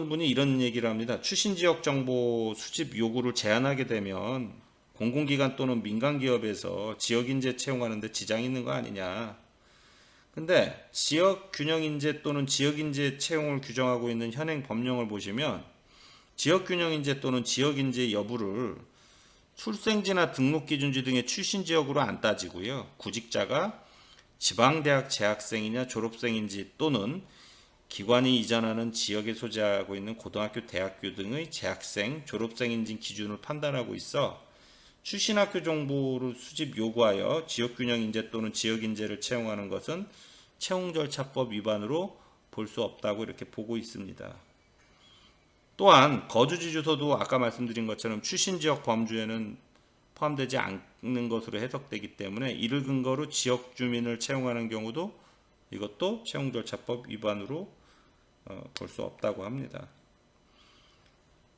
분이 이런 얘기를 합니다. 출신 지역 정보 수집 요구를 제한하게 되면 공공기관 또는 민간기업에서 지역인재 채용하는데 지장이 있는 거 아니냐. 근데 지역균형인재 또는 지역인재 채용을 규정하고 있는 현행 법령을 보시면 지역균형인재 또는 지역인재 여부를 출생지나 등록기준지 등의 출신 지역으로 안 따지고요. 구직자가 지방대학 재학생이냐 졸업생인지 또는 기관이 이전하는 지역에 소재하고 있는 고등학교, 대학교 등의 재학생, 졸업생인지 기준을 판단하고 있어 출신 학교 정보를 수집 요구하여 지역균형인재 또는 지역인재를 채용하는 것은 채용절차법 위반으로 볼 수 없다고 이렇게 보고 있습니다. 또한 거주지 주소도 아까 말씀드린 것처럼 출신 지역 범주에는 포함되지 않는 것으로 해석되기 때문에 이를 근거로 지역 주민을 채용하는 경우도 이것도 채용절차법 위반으로 볼 수 없다고 합니다.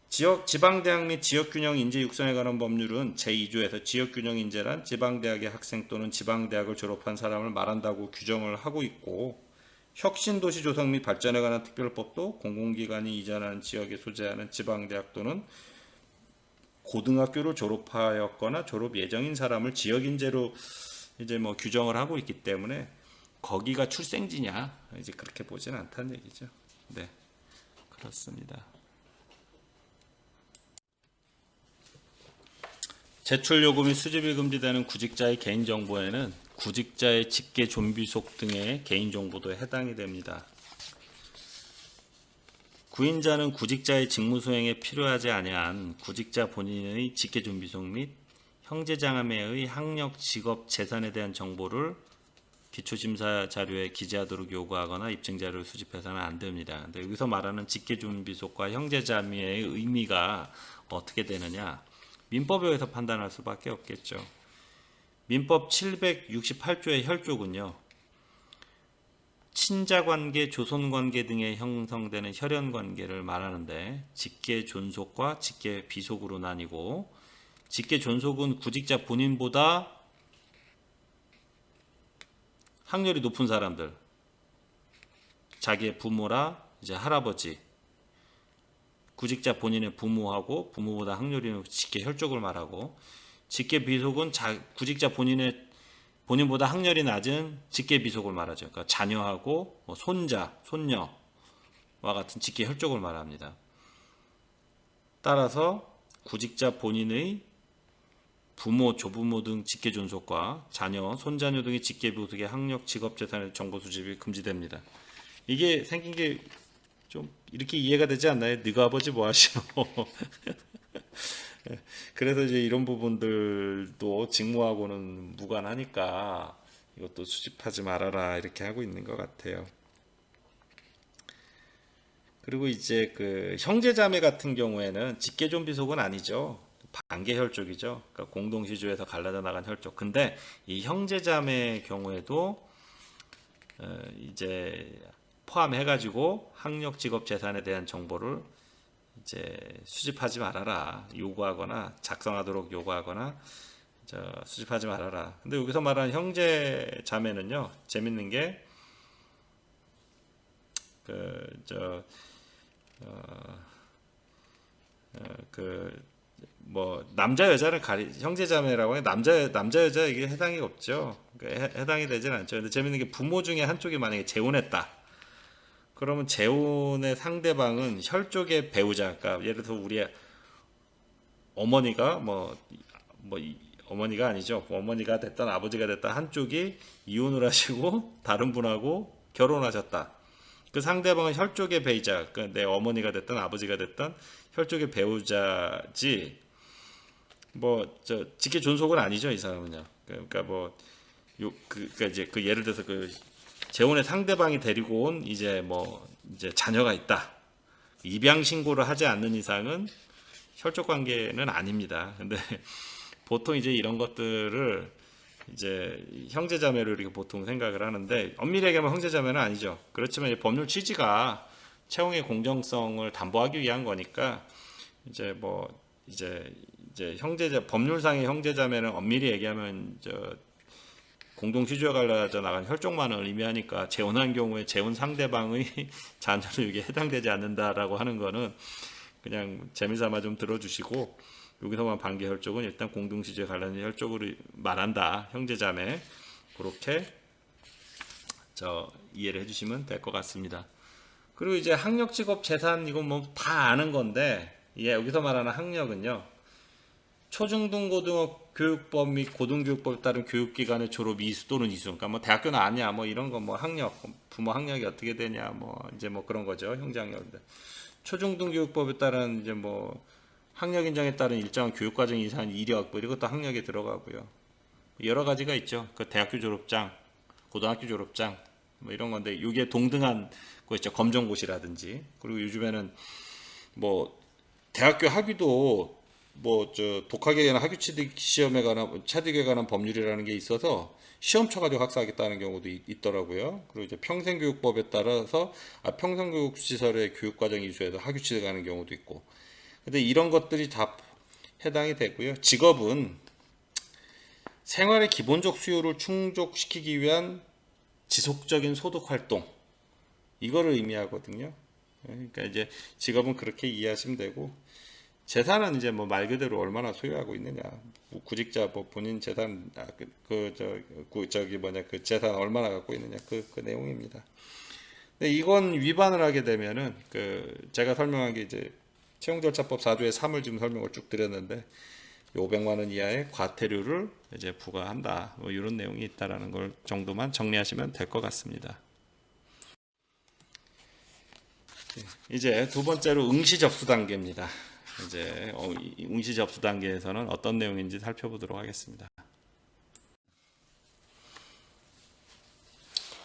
지방대학 및 지역균형 인재 육성에 관한 법률은 제2조에서 지역균형 인재란 지방대학의 학생 또는 지방대학을 졸업한 사람을 말한다고 규정을 하고 있고 혁신도시 조성 및 발전에 관한 특별법도 공공기관이 이전하는 지역에 소재하는 지방대학 또는 고등학교를 졸업하였거나 졸업 예정인 사람을 지역인재로 이제 뭐 규정을 하고 있기 때문에 거기가 출생지냐 이제 그렇게 보지는 않다는 얘기죠. 네, 그렇습니다. 제출 요금이 수집이 금지되는 구직자의 개인정보에는 구직자의 직계 존비속 등의 개인정보도 해당이 됩니다. 구인자는 구직자의 직무 수행에 필요하지 아니한 구직자 본인의 직계 존비속 및 형제자매의 학력, 직업, 재산에 대한 정보를 기초심사 자료에 기재하도록 요구하거나 입증자료를 수집해서는 안 됩니다. 근데 여기서 말하는 직계존비속과 형제자매의 의미가 어떻게 되느냐? 민법에 의해서 판단할 수밖에 없겠죠. 민법 768조의 혈족은요, 친자관계, 조손관계 등에 형성되는 혈연관계를 말하는데 직계존속과 직계비속으로 나뉘고, 직계존속은 구직자 본인보다 학렬이 높은 사람들, 자기의 부모라 이제 할아버지, 구직자 본인의 부모하고 부모보다 학렬이 높은 직계 혈족을 말하고, 직계 비속은 구직자 본인보다 학렬이 낮은 직계 비속을 말하죠. 그러니까 자녀하고 손자, 손녀와 같은 직계 혈족을 말합니다. 따라서 구직자 본인의 부모, 조부모 등 직계 존속과 자녀, 손자녀 등의 직계 비속의 학력, 직업, 재산의 정보 수집이 금지됩니다. 이게 생긴 게 좀 이렇게 이해가 되지 않나요? 너가 아버지 뭐 하시노? 그래서 이제 이런 부분들도 직무하고는 무관하니까 이것도 수집하지 말아라 이렇게 하고 있는 것 같아요. 그리고 이제 그 형제자매 같은 경우에는 직계존 비속은 아니죠. 반계 혈족이죠. 그러니까 공동시주에서 갈라져 나간 혈족. 근데 이 형제자매의 경우에도 이제 포함해가지고 학력, 직업, 재산에 대한 정보를 이제 수집하지 말아라 요구하거나 작성하도록 요구하거나 수집하지 말아라. 근데 여기서 말하는 형제자매는요, 재밌는 게 남자 여자를 형제자매라고 해 남자 여자 이게 해당이 없죠. 그러니까 해당이 되진 않죠. 근데 재밌는 게 부모 중에 한쪽이 만약에 재혼했다. 그러면 재혼의 상대방은 혈족의 배우자, 그러니까 예를 들어서 우리 어머니가 어머니가 아니죠. 어머니가 됐던 아버지가 됐던 한쪽이 이혼을 하시고 다른 분하고 결혼하셨다. 그 상대방은 혈족의 배우자, 그러니까 내 어머니가 됐던 아버지가 됐던 혈족의 배우자지. 직계 존속은 아니죠, 이 사람은요. 그러니까 그러니까 이제 그 예를 들어서 그 재혼의 상대방이 데리고 온 이제 자녀가 있다. 입양 신고를 하지 않는 이상은 혈족 관계는 아닙니다. 근데 보통 이제 이런 것들을 이제 형제자매로 이렇게 보통 생각을 하는데, 엄밀히 얘기하면 형제자매는 아니죠. 그렇지만 법률 취지가 채용의 공정성을 담보하기 위한 거니까 이제 법률상의 형제자매는 엄밀히 얘기하면 공동시주에 갈라져 나간 혈족만을 의미하니까 재혼한 경우에 재혼 상대방의 자녀는 이게 해당되지 않는다라고 하는 거는 그냥 재미삼아 좀 들어주시고, 여기서만 반계 혈족은 일단 공동시주에 관련된 혈족으로 말한다. 형제자매 그렇게 이해를 해주시면 될 것 같습니다. 그리고 이제 학력, 직업, 재산 이건 다 아는 건데, 여기서 말하는 학력은요, 초중등고등학교 교육법 및 고등교육법에 따른 교육기관의 졸업 이수 또는 이수, 그러니까 대학교는 아니야, 이런 거 학력, 부모 학력이 어떻게 되냐, 이제 그런 거죠, 형제 학력인데. 초중등교육법에 따른 이제 학력 인정에 따른 일정한 교육과정 이상 이력 이것도 학력에 들어가고요. 여러 가지가 있죠. 그 대학교 졸업장, 고등학교 졸업장 이런 건데, 이게 동등한 거 있죠. 검정고시라든지. 그리고 요즘에는 대학교 학위도 독학에 관한 학위 취득 시험에 관한 취득에 관한 법률이라는 게 있어서 시험 쳐가지고 학사하겠다는 경우도 있더라고요. 그리고 이제 평생교육법에 따라서 평생교육시설의 교육과정 이수에서 학위 취득하는 경우도 있고. 근데 이런 것들이 다 해당이 되고요. 직업은 생활의 기본적 수요를 충족시키기 위한 지속적인 소득 활동, 이거를 의미하거든요. 그러니까 이제 직업은 그렇게 이해하시면 되고, 재산은 이제 말 그대로 얼마나 소유하고 있느냐, 구직자 본인 재산 그 재산 얼마나 갖고 있느냐, 그 내용입니다. 근데 이건 위반을 하게 되면은 제가 설명한 게 이제 채용절차법 4조의 3을 지금 설명을 쭉 드렸는데, 500만 원 이하의 과태료를 이제 부과한다. 뭐 이런 내용이 있다라는 걸 정도만 정리하시면 될 것 같습니다. 이제 두 번째로 응시 접수 단계입니다. 이제 응시 접수 단계에서는 어떤 내용인지 살펴보도록 하겠습니다.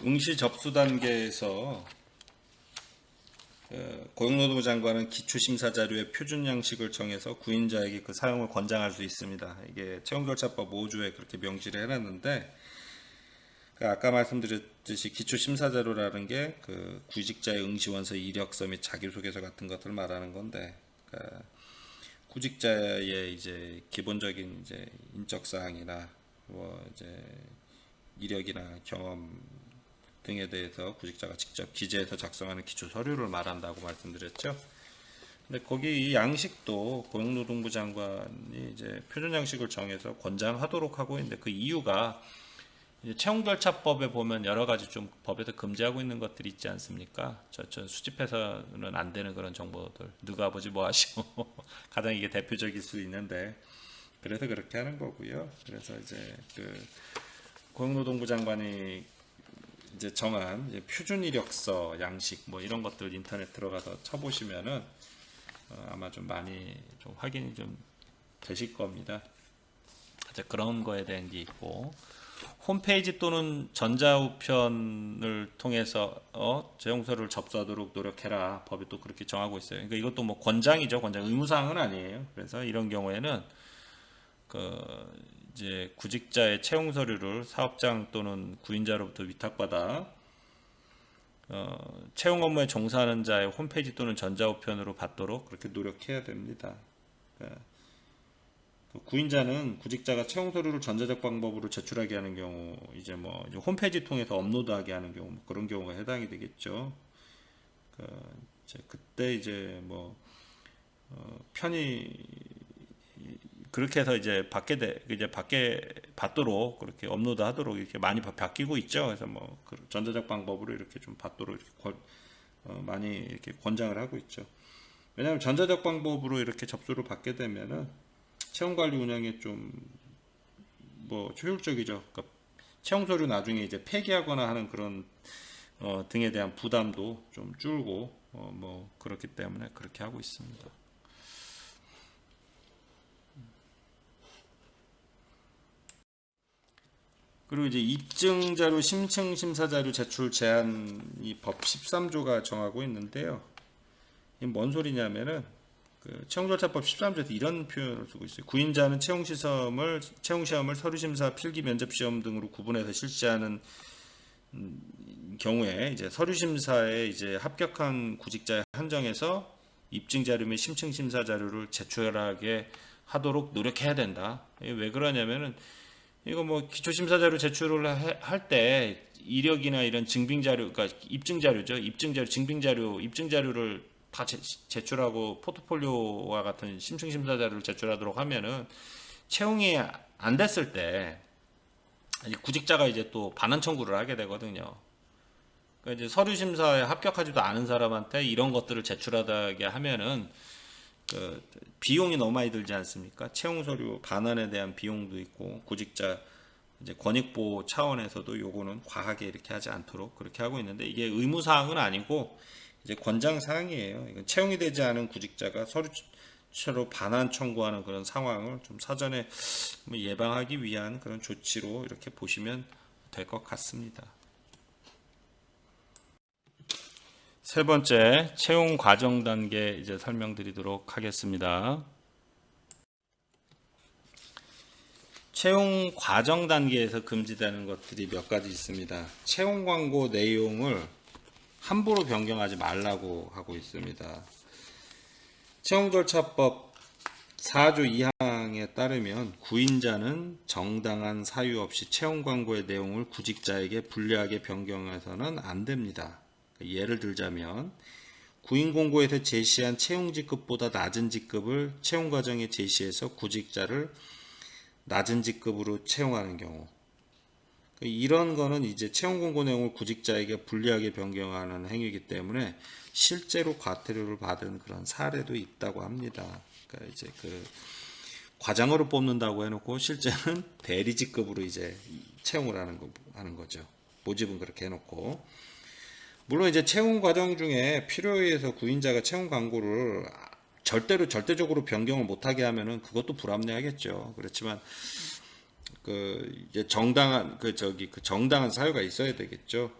응시 접수 단계에서 고용노동부 장관은 기초심사 자료의 표준 양식을 정해서 구인자에게 그 사용을 권장할 수 있습니다. 이게 채용절차법 5조에 그렇게 명시를 해놨는데, 아까 말씀드렸듯이 기초심사 자료라는 게 그 구직자의 응시원서 이력서 및 자기소개서 같은 것들을 말하는 건데, 그러니까 구직자의 이제 기본적인 이제 인적 사항이나 뭐 이제 이력이나 경험 등에 대해서 구직자가 직접 기재해서 작성하는 기초 서류를 말한다고 말씀드렸죠. 근데 거기 이 양식도 고용노동부 장관이 이제 표준 양식을 정해서 권장하도록 하고 있는데, 그 이유가 이제 채용절차법에 보면 여러 가지 좀 법에서 금지하고 있는 것들이 있지 않습니까? 저 수집해서는 안 되는 그런 정보들, 누가 아버지 뭐 하시고 가장 이게 대표적일 수 있는데, 그래서 그렇게 하는 거고요. 그래서 이제 그 고용노동부 장관이 이제 정한 이제 표준 이력서 양식 뭐 이런 것들 인터넷 들어가서 쳐보시면은 아마 좀 많이 좀 확인이 좀 되실 겁니다. 이제 그런 거에 대한 게 있고, 홈페이지 또는 전자우편을 통해서 채용서류를 접수하도록 노력해라. 법이 또 그렇게 정하고 있어요. 그러니까 이것도 뭐 권장이죠. 권장, 의무사항은 아니에요. 그래서 이런 경우에는 이제 구직자의 채용 서류를 사업장 또는 구인자로부터 위탁받아 채용 업무에 종사하는 자의 홈페이지 또는 전자우편으로 받도록 그렇게 노력해야 됩니다. 그러니까 구인자는 구직자가 채용 서류를 전자적 방법으로 제출하게 하는 경우, 이제 뭐 이제 홈페이지 통해서 업로드하게 하는 경우, 그런 경우가 해당이 되겠죠. 그때 이제 뭐 편의 그렇게 해서 이제 받게 받도록 그렇게 업로드하도록 이렇게 많이 바뀌고 있죠. 그래서 뭐 전자적 방법으로 이렇게 좀 받도록 이렇게 많이 이렇게 권장을 하고 있죠. 왜냐하면 전자적 방법으로 이렇게 접수를 받게 되면은 채용 관리 운영에 좀 뭐 효율적이죠. 그러니까 채용 서류 나중에 이제 폐기하거나 하는 그런 등에 대한 부담도 좀 줄고 뭐 그렇기 때문에 그렇게 하고 있습니다. 그리고 이제 입증자료, 심층심사자료 제출 제한이 법 13조가 정하고 있는데요. 이게 뭔 소리냐면은 그 채용절차법 13조에서 이런 표현을 쓰고 있어요. 구인자는 채용시험을 서류심사, 필기면접시험 등으로 구분해서 실시하는 경우에 이제 서류심사에 이제 합격한 구직자에 한정해서 입증자료 및 심층심사자료를 제출하게 하도록 노력해야 된다. 왜 그러냐면은 이거 뭐 기초심사자료 제출을 할 때 이력이나 이런 증빙자료, 그러니까 입증자료죠. 입증자료, 증빙자료, 입증자료를 다 제출하고 포트폴리오와 같은 심층심사자료를 제출하도록 하면은 채용이 안 됐을 때 구직자가 이제 또 반환 청구를 하게 되거든요. 그러니까 이제 서류심사에 합격하지도 않은 사람한테 이런 것들을 제출하게 하면은 그 비용이 너무 많이 들지 않습니까? 채용 서류 반환에 대한 비용도 있고, 구직자 이제 권익보호 차원에서도 요거는 과하게 이렇게 하지 않도록 그렇게 하고 있는데, 이게 의무 사항은 아니고 이제 권장 사항이에요. 이건 채용이 되지 않은 구직자가 서류처로 반환 청구하는 그런 상황을 좀 사전에 예방하기 위한 그런 조치로 이렇게 보시면 될 것 같습니다. 세 번째, 채용 과정 단계 이제 설명드리도록 하겠습니다. 채용 과정 단계에서 금지되는 것들이 몇 가지 있습니다. 채용 광고 내용을 함부로 변경하지 말라고 하고 있습니다. 채용절차법 4조 2항에 따르면 구인자는 정당한 사유 없이 채용 광고의 내용을 구직자에게 불리하게 변경해서는 안 됩니다. 예를 들자면 구인 공고에서 제시한 채용 직급보다 낮은 직급을 채용 과정에 제시해서 구직자를 낮은 직급으로 채용하는 경우, 이런 거는 이제 채용 공고 내용을 구직자에게 불리하게 변경하는 행위이기 때문에 실제로 과태료를 받은 그런 사례도 있다고 합니다. 그러니까 이제 그 과장으로 뽑는다고 해놓고 실제는 대리직급으로 이제 채용을 하는 거죠. 모집은 그렇게 해놓고. 물론 이제 채용 과정 중에 필요에 의해서 구인자가 채용 광고를 절대적으로 변경을 못하게 하면은 그것도 불합리하겠죠. 그렇지만 이제 정당한 사유가 있어야 되겠죠.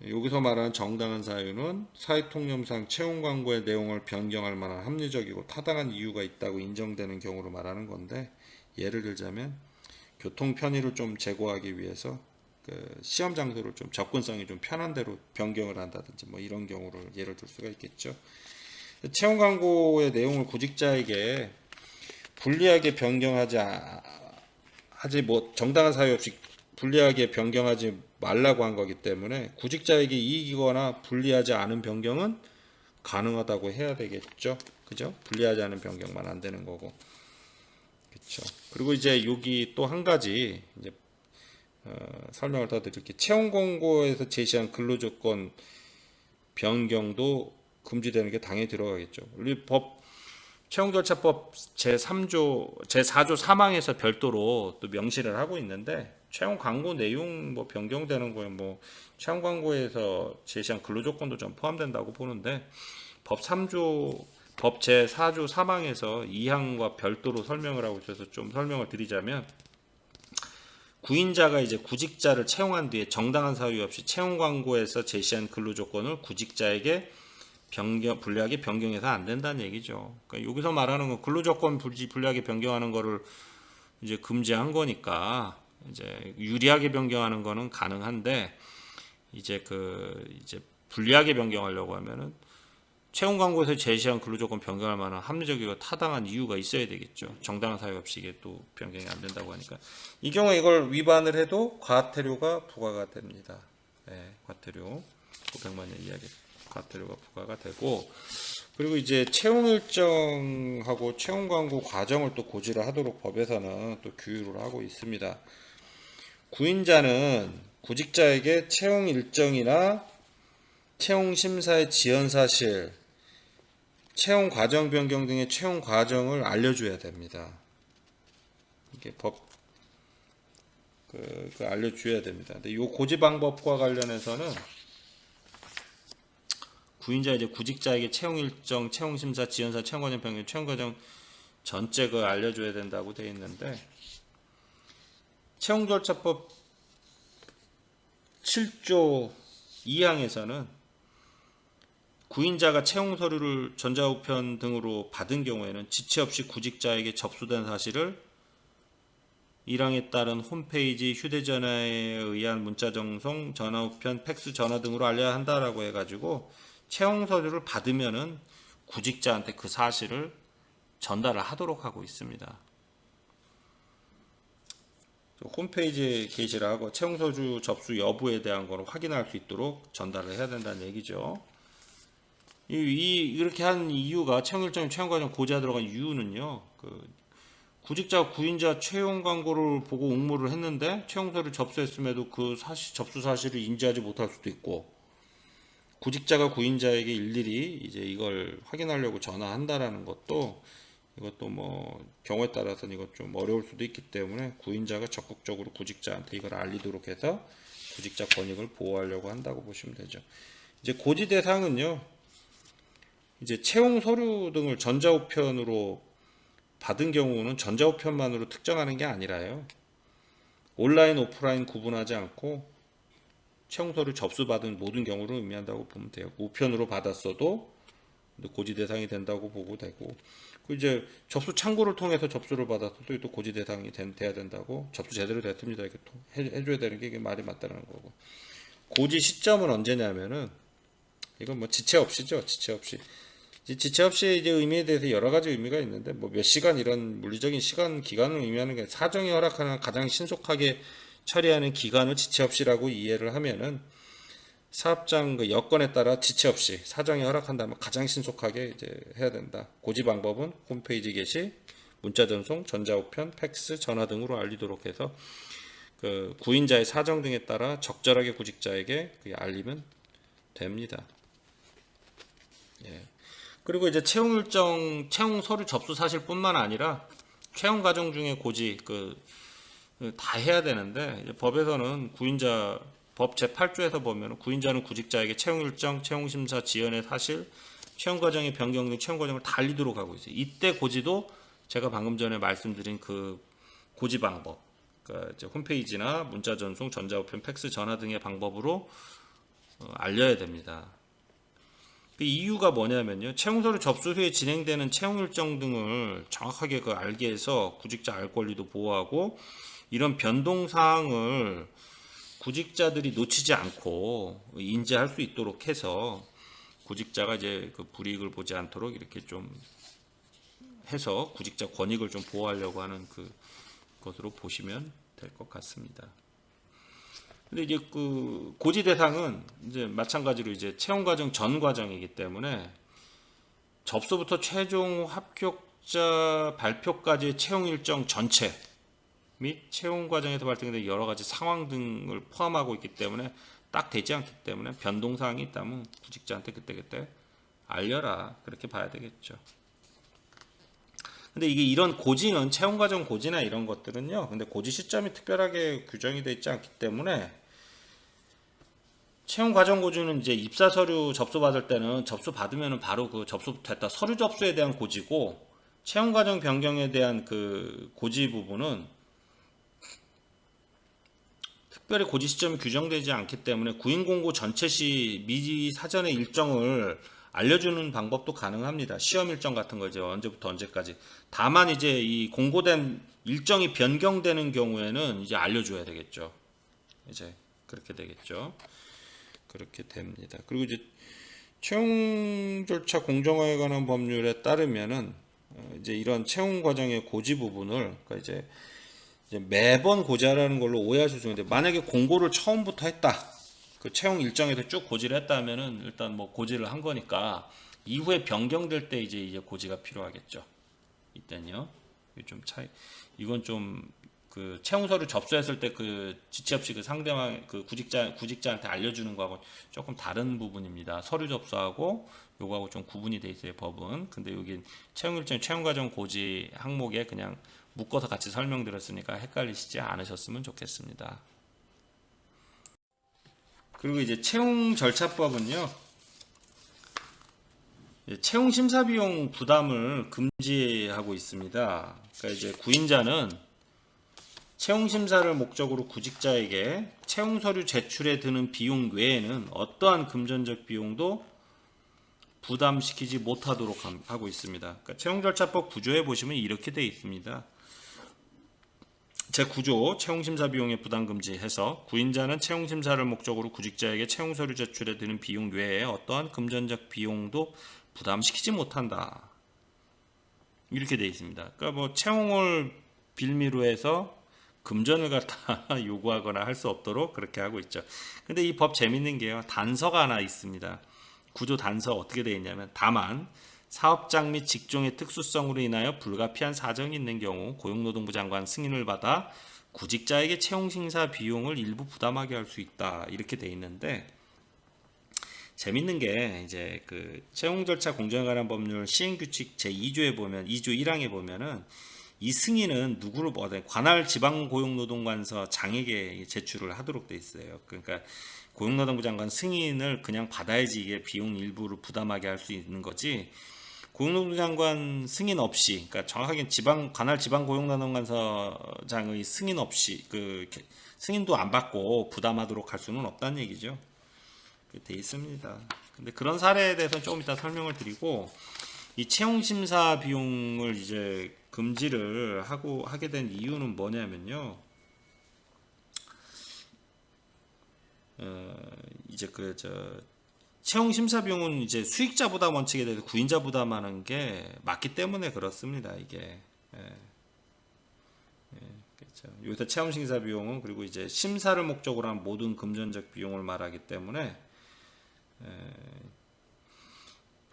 여기서 말하는 정당한 사유는 사회통념상 채용 광고의 내용을 변경할 만한 합리적이고 타당한 이유가 있다고 인정되는 경우를 말하는 건데, 예를 들자면 교통 편의를 좀 제고하기 위해서 시험 장소를 좀 접근성이 좀 편한 대로 변경을 한다든지 뭐 이런 경우를 예를 들 수가 있겠죠. 채용 광고의 내용을 구직자에게 불리하게 변경하지 정당한 사유 없이 불리하게 변경하지 말라고 한 거기 때문에 구직자에게 이익이거나 불리하지 않은 변경은 가능하다고 해야 되겠죠. 그죠? 불리하지 않은 변경만 안 되는 거고. 그렇죠. 그리고 이제 여기 또 한 가지 이제 설명을 더 드릴게요. 채용 공고에서 제시한 근로조건 변경도 금지되는 게 당연히 들어가겠죠. 우리 채용절차법 제4조 3항에서 별도로 또 명시를 하고 있는데, 채용 광고 내용 뭐 변경되는 거에 뭐 채용 광고에서 제시한 근로조건도 좀 포함된다고 보는데, 법 제4조 3항에서 2항과 별도로 설명을 하고 있어서 좀 설명을 드리자면, 구인자가 이제 구직자를 채용한 뒤에 정당한 사유 없이 채용 광고에서 제시한 근로조건을 구직자에게 불리하게 변경해서 안 된다는 얘기죠. 그러니까 여기서 말하는 건 근로조건 불리하게 변경하는 거를 이제 금지한 거니까 이제 유리하게 변경하는 거는 가능한데, 이제 불리하게 변경하려고 하면은 채용 광고에서 제시한 근로조건 변경할 만한 합리적이고 타당한 이유가 있어야 되겠죠. 정당한 사유 없이 이게 또 변경이 안 된다고 하니까, 이 경우에 이걸 위반을 해도 과태료가 부과가 됩니다. 네, 과태료 500만 원 이하의 과태료가 부과가 되고, 그리고 이제 채용 일정하고 채용 광고 과정을 또 고지를 하도록 법에서는 또 규율을 하고 있습니다. 구인자는 구직자에게 채용 일정이나 채용 심사의 지연 사실, 채용 과정 변경 등의 채용 과정을 알려줘야 됩니다. 이게 알려줘야 됩니다. 근데 이 고지 방법과 관련해서는 구인자 이제 구직자에게 채용 일정, 채용 심사, 지연사, 채용 과정 변경, 채용 과정 전체 그 알려줘야 된다고 되어 있는데, 채용절차법 7조 2항에서는 구인자가 채용 서류를 전자우편 등으로 받은 경우에는 지체 없이 구직자에게 접수된 사실을 1항에 따른 홈페이지, 휴대전화에 의한 문자 전송, 전화우편, 팩스, 전화 등으로 알려야 한다라고 해가지고, 채용 서류를 받으면은 구직자한테 그 사실을 전달을 하도록 하고 있습니다. 홈페이지에 게시를 하고 채용 서류 접수 여부에 대한 거를 확인할 수 있도록 전달을 해야 된다는 얘기죠. 이렇게 한 이유가, 채용 일정, 채용 과정 고지가 들어간 이유는요, 구직자 구인자 채용 광고를 보고 응모를 했는데 채용 서류 접수했음에도 그 접수 사실을 인지하지 못할 수도 있고, 구직자가 구인자에게 일일이 이제 이걸 확인하려고 전화한다라는 것도, 이것도 뭐 경우에 따라서는 이것 좀 어려울 수도 있기 때문에 구인자가 적극적으로 구직자한테 이걸 알리도록 해서 구직자 권익을 보호하려고 한다고 보시면 되죠. 이제 고지 대상은요, 이제 채용 서류 등을 전자우편으로 받은 경우는 전자우편만으로 특정하는 게 아니라요, 온라인, 오프라인 구분하지 않고 채용 서류 접수받은 모든 경우를 의미한다고 보면 돼요. 우편으로 받았어도 고지 대상이 된다고 보고 되고, 이제 접수 창구를 통해서 접수를 받았어도 또 고지 대상이 돼야 된다고, 접수 제대로 됐습니다 이렇게 해줘야 되는 게 이게 말이 맞다는 거고. 고지 시점은 언제냐면은, 이건 뭐 지체 없이죠. 지체 없이 이제 의미에 대해서 여러 가지 의미가 있는데, 뭐 몇 시간 이런 물리적인 시간 기간을 의미하는 게, 사정이 허락하는 가장 신속하게 처리하는 기간을 지체 없이라고 이해를 하면은, 사업장 여건에 따라 지체 없이 사정이 허락한다면 가장 신속하게 이제 해야 된다. 고지 방법은 홈페이지 게시, 문자 전송, 전자우편, 팩스, 전화 등으로 알리도록 해서 구인자의 사정 등에 따라 적절하게 구직자에게 알리면 됩니다. 예. 그리고 이제 채용 일정, 채용 서류 접수 사실뿐만 아니라 채용 과정 중에 고지 다 해야 되는데 이제 법에서는 구인자 법 제8조에서 보면 구인자는 구직자에게 채용 일정, 채용 심사 지연의 사실, 채용 과정의 변경 등 채용 과정을 다 알리도록 하고 있어요. 이때 고지도 제가 방금 전에 말씀드린 그 고지 방법, 그러니까 이제 홈페이지나 문자 전송, 전자우편, 팩스 전화 등의 방법으로 알려야 됩니다. 그 이유가 뭐냐면요, 채용서류 접수 후에 진행되는 채용 일정 등을 정확하게 알게 해서 구직자 알 권리도 보호하고, 이런 변동 사항을 구직자들이 놓치지 않고 인지할 수 있도록 해서 구직자가 이제 그 불이익을 보지 않도록 이렇게 좀 해서 구직자 권익을 좀 보호하려고 하는 것으로 보시면 될 것 같습니다. 근데 이제 그 고지 대상은 이제 마찬가지로 이제 채용 과정 전 과정이기 때문에 접수부터 최종 합격자 발표까지의 채용 일정 전체 및 채용 과정에서 발생된 여러 가지 상황 등을 포함하고 있기 때문에 딱 되지 않기 때문에 변동 사항이 있다면 구직자한테 그때그때 알려라, 그렇게 봐야 되겠죠. 근데 이게 이런 고지는 채용 과정 고지나 이런 것들은요, 근데 고지 시점이 특별하게 규정이 되어 있지 않기 때문에 채용 과정 고지는 이제 입사 서류 접수 받을 때는 접수 받으면 바로 그 접수됐다 서류 접수에 대한 고지고, 채용 과정 변경에 대한 그 고지 부분은 특별히 고지 시점이 규정되지 않기 때문에 구인 공고 전체 시 미리 사전에 일정을 알려주는 방법도 가능합니다. 시험 일정 같은 거 이제 언제부터 언제까지. 다만 이제 이 공고된 일정이 변경되는 경우에는 이제 알려줘야 되겠죠. 이제 그렇게 되겠죠. 그렇게 됩니다. 그리고 이제 채용 절차 공정화에 관한 법률에 따르면은 이제 이런 채용 과정의 고지 부분을, 그러니까 이제 매번 고지하라는 걸로 오해하실 수 있는데, 만약에 공고를 처음부터 했다, 그 채용 일정에서 쭉 고지를 했다 하면은 일단 뭐 고지를 한 거니까 이후에 변경될 때 이제 고지가 필요하겠죠. 이때는요. 좀 차이. 이건 좀 그 채용 서류 접수했을 때 그 지체 없이 그 상대방 그 구직자한테 알려주는 거하고 조금 다른 부분입니다. 서류 접수하고 요거하고 좀 구분이 돼 있어요, 법은. 근데 여기 채용 일정, 채용 과정 고지 항목에 그냥 묶어서 같이 설명드렸으니까 헷갈리시지 않으셨으면 좋겠습니다. 그리고 이제 채용 절차법은요, 채용 심사 비용 부담을 금지하고 있습니다. 그러니까 이제 구인자는 채용 심사를 목적으로 구직자에게 채용 서류 제출에 드는 비용 외에는 어떠한 금전적 비용도 부담시키지 못하도록 하고 있습니다. 그러니까 채용 절차법 구조에 보시면 이렇게 되어 있습니다. 제9조 채용심사 비용의 부담금지해서 구인자는 채용심사를 목적으로 구직자에게 채용서류 제출에 드는 비용 외에 어떠한 금전적 비용도 부담시키지 못한다, 이렇게 되어 있습니다. 그러니까 뭐 채용을 빌미로 해서 금전을 갖다 요구하거나 할 수 없도록 그렇게 하고 있죠. 근데 이 법 재밌는 게요, 단서가 하나 있습니다. 구조 단서 어떻게 되어 있냐면, 다만 사업장 및 직종의 특수성으로 인하여 불가피한 사정이 있는 경우 고용노동부 장관 승인을 받아 구직자에게 채용심사 비용을 일부 부담하게 할 수 있다, 이렇게 돼 있는데, 재밌는 게 이제 그 채용 절차 공정에 관한 법률 시행규칙 제2조에 보면 2조 1항에 보면은 이 승인은 누구를 받아야 관할 지방고용노동관서 장에게 제출을 하도록 돼 있어요. 그러니까 고용노동부 장관 승인을 그냥 받아야지 이게 비용 일부를 부담하게 할 수 있는 거지, 고용노동부 장관 승인 없이, 그러니까 정확하게 관할 지방고용노동관서장의 승인 없이 그 승인도 안 받고 부담하도록 할 수는 없다는 얘기죠. 돼 있습니다. 근데 그런 사례에 대해서는 조금 이따 설명을 드리고, 이 채용심사 비용을 이제 금지를 하게 된 이유는 뭐냐면요, 이제 채용 심사 비용은 이제 수익자 부담 원칙에 대해서 구인자 부담하는 게 맞기 때문에 그렇습니다. 이게 그렇죠. 여기서 채용 심사 비용은, 그리고 이제 심사를 목적으로 한 모든 금전적 비용을 말하기 때문에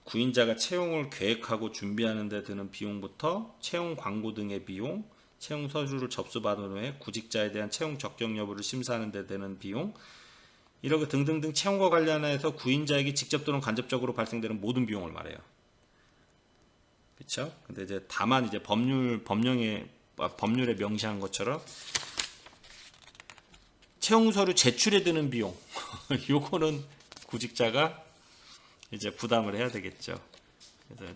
구인자가 채용을 계획하고 준비하는 데 드는 비용부터 채용 광고 등의 비용, 채용 서류를 접수받은 후에 구직자에 대한 채용 적격 여부를 심사하는 데 드는 비용, 이렇게 등등등 채용과 관련해서 구인자에게 직접 또는 간접적으로 발생되는 모든 비용을 말해요. 그렇죠? 근데 이제 다만 이제 법령에 법률에 명시한 것처럼 채용 서류 제출에 드는 비용 요거는 구직자가 이제 부담을 해야 되겠죠. 그래서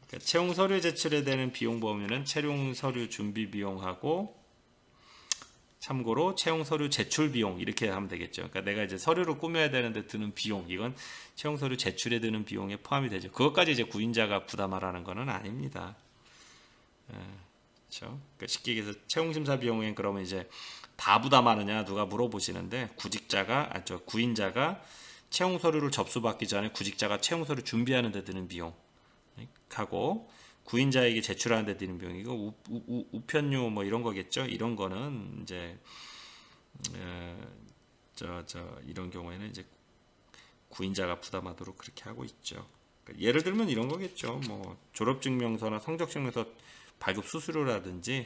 그러니까 채용 서류 제출에 되는 비용 범위는 채용 서류 준비 비용하고 참고로 채용 서류 제출 비용 이렇게 하면 되겠죠. 그러니까 내가 이제 서류를 꾸며야 되는데 드는 비용 이건 채용 서류 제출에 드는 비용에 포함이 되죠. 그것까지 이제 구인자가 부담하라는 것은 아닙니다. 그렇죠. 그러니까 쉽게 얘기해서 채용 심사 비용엔 그러면 이제 다 부담하느냐 누가 물어보시는데 구인자가 채용 서류를 접수받기 전에 구직자가 채용 서류 준비하는 데 드는 비용 하고 구인자에게 제출하는 데 드는 비용 이거 우편료 뭐 이런 거겠죠. 이런 거는 이제 이런 경우에는 이제 구인자가 부담하도록 그렇게 하고 있죠. 그러니까 예를 들면 이런 거겠죠. 뭐 졸업증명서나 성적증명서 발급 수수료라든지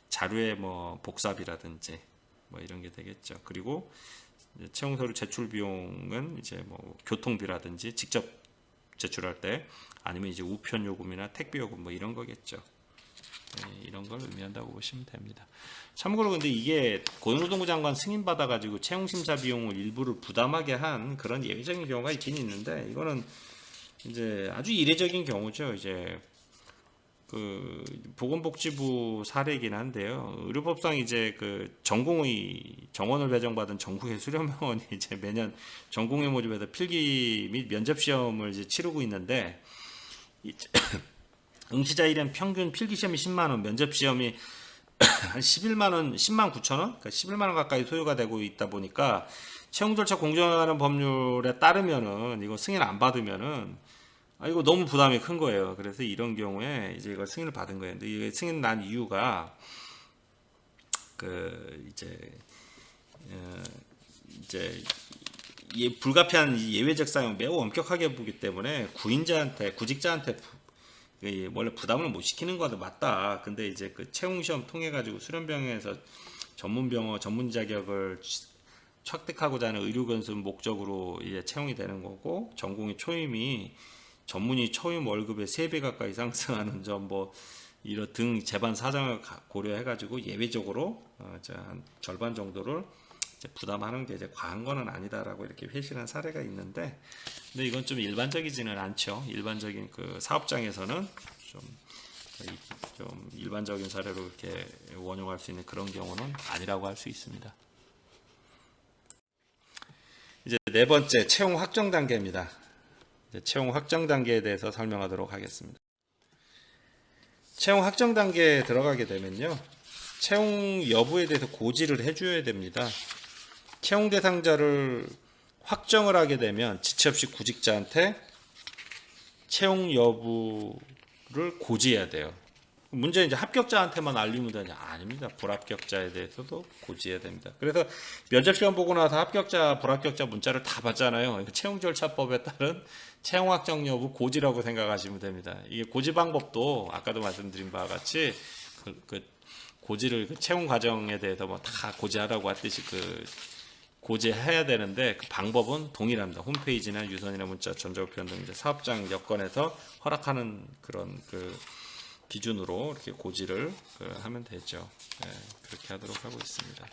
자료의 뭐 복사비라든지 뭐 이런 게 되겠죠. 그리고 이제 채용서류 제출 비용은 이제 뭐 교통비라든지 직접 제출할 때 아니면 이제 우편 요금이나 택배 요금 뭐 이런 거겠죠. 네, 이런 걸 의미한다고 보시면 됩니다. 참고로 근데 이게 고용노동부 장관 승인 받아 가지고 채용 심사 비용을 일부를 부담하게 한 그런 예외적인 경우가 있긴 있는데 이거는 이제 아주 이례적인 경우죠. 이제 그 보건복지부 사례이긴 한데요. 의료법상 이제 그 전공의 정원을 배정받은 전국의 수련병원이 이제 매년 전공의 모집에서 필기 및 면접 시험을 이제 치르고 있는데 응시자 일행 평균 필기 시험이 10만 원, 면접 시험이 한 11만 원, 10만 9천 원, 그러니까 11만 원 가까이 소요가 되고 있다 보니까 채용 절차 공정하는 법률에 따르면은 이거 승인 안 받으면은 이거 너무 부담이 큰 거예요. 그래서 이런 경우에 이제 이걸 승인을 받은 거예요. 근데 이게 승인 난 이유가 불가피한 예외적 사용 매우 엄격하게 보기 때문에 구직자한테 원래 부담을 못 시키는 거도 맞다. 근데 이제 그 채용 시험 통해 가지고 수련병원에서 전문 자격을 획득하고자 하는 의료 건설 목적으로 이제 채용이 되는 거고 전공의 초임이 전문의 초임 월급의 3배 가까이 상승하는 점 뭐 이런 등 재반 사정을 고려해 가지고 예외적으로 한 절반 정도를 이제 부담하는 게 이제 과한 거는 아니다라고 이렇게 회신한 사례가 있는데 근데 이건 좀 일반적이지는 않죠. 일반적인 그 사업장에서는 좀 일반적인 사례로 이렇게 원용할 수 있는 그런 경우는 아니라고 할 수 있습니다. 이제 네 번째 채용 확정 단계입니다. 채용 확정 단계에 대해서 설명하도록 하겠습니다. 채용 확정 단계에 들어가게 되면요. 채용 여부에 대해서 고지를 해줘야 됩니다. 채용 대상자를 확정을 하게 되면 지체 없이 구직자한테 채용 여부를 고지해야 돼요. 문제는 이제 합격자한테만 알리면 되냐? 아닙니다. 불합격자에 대해서도 고지해야 됩니다. 그래서 면접시험 보고 나서 합격자, 불합격자 문자를 다 받잖아요. 채용 절차법에 따른 채용 확정 여부 고지라고 생각하시면 됩니다. 이게 고지 방법도 아까도 말씀드린 바와 같이 고지를 채용 과정에 대해서 뭐 다 고지하라고 했듯이 고지해야 되는데 그 방법은 동일합니다. 홈페이지나 유선이나 문자, 전자우편 등 이제 사업장 여건에서 허락하는 그런 기준으로 이렇게 고지를 하면 되죠. 네, 그렇게 하도록 하고 있습니다.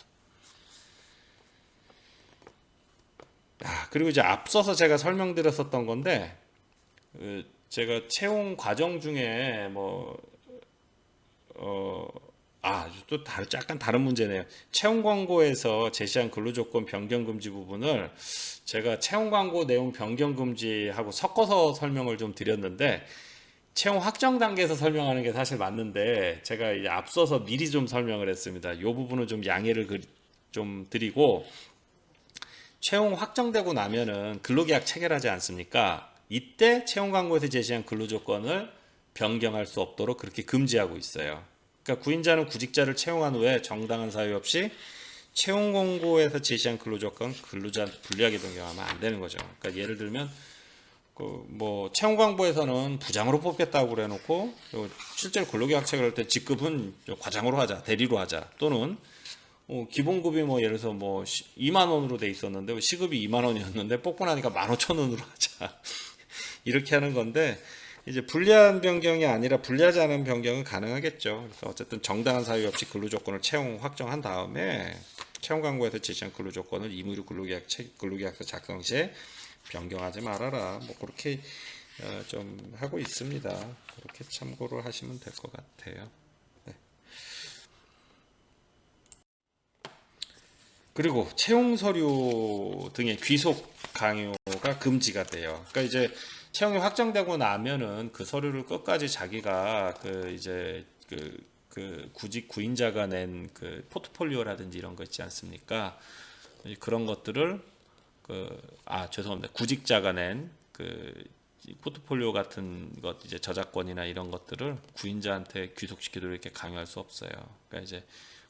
그리고 이제 앞서서 제가 설명드렸었던 건데 제가 채용 과정 중에 또 약간 다른 문제네요. 채용 광고에서 제시한 근로조건 변경 금지 부분을 제가 채용 광고 내용 변경 금지하고 섞어서 설명을 좀 드렸는데 채용 확정 단계에서 설명하는 게 사실 맞는데 제가 이제 앞서서 미리 좀 설명을 했습니다. 이 부분은 좀 양해를 좀 드리고 채용 확정되고 나면은 근로계약 체결하지 않습니까? 이때 채용 광고에서 제시한 근로조건을 변경할 수 없도록 그렇게 금지하고 있어요. 그러니까 구인자는 구직자를 채용한 후에 정당한 사유 없이 채용 광고에서 제시한 근로조건 근로자한테 불리하게 변경하면 안 되는 거죠. 그러니까 예를 들면 채용 광고에서는 부장으로 뽑겠다고 그래놓고 실제로 근로계약 체결할 때 직급은 과장으로 하자, 대리로 하자, 또는 기본급이 예를 들어서 2만 원으로 돼 있었는데 시급이 2만 원이었는데 뽑고 나니까 15,000원으로 하자 이렇게 하는 건데 이제 불리한 변경이 아니라 불리하지 않은 변경은 가능하겠죠. 그래서 어쨌든 정당한 사유 없이 근로 조건을 채용 확정한 다음에 채용 광고에서 제시한 근로 조건을 임의로 근로계약서 작성 시에 변경하지 말아라. 뭐 그렇게 좀 하고 있습니다. 그렇게 참고를 하시면 될 것 같아요. 네. 그리고 채용 서류 등의 귀속 강요가 금지가 돼요. 그러니까 이제 채용이 확정되고 나면은 그 서류를 끝까지 자기가 그 구직 구인자가 낸 그 포트폴리오라든지 이런 거 있지 않습니까? 그런 것들을 죄송합니다. 구직자가 낸 그 포트폴리오 같은 것 이제 저작권이나 이런 것들을 구인자한테 귀속시키도록 이렇게 강요할 수 없어요. 그러니까 이제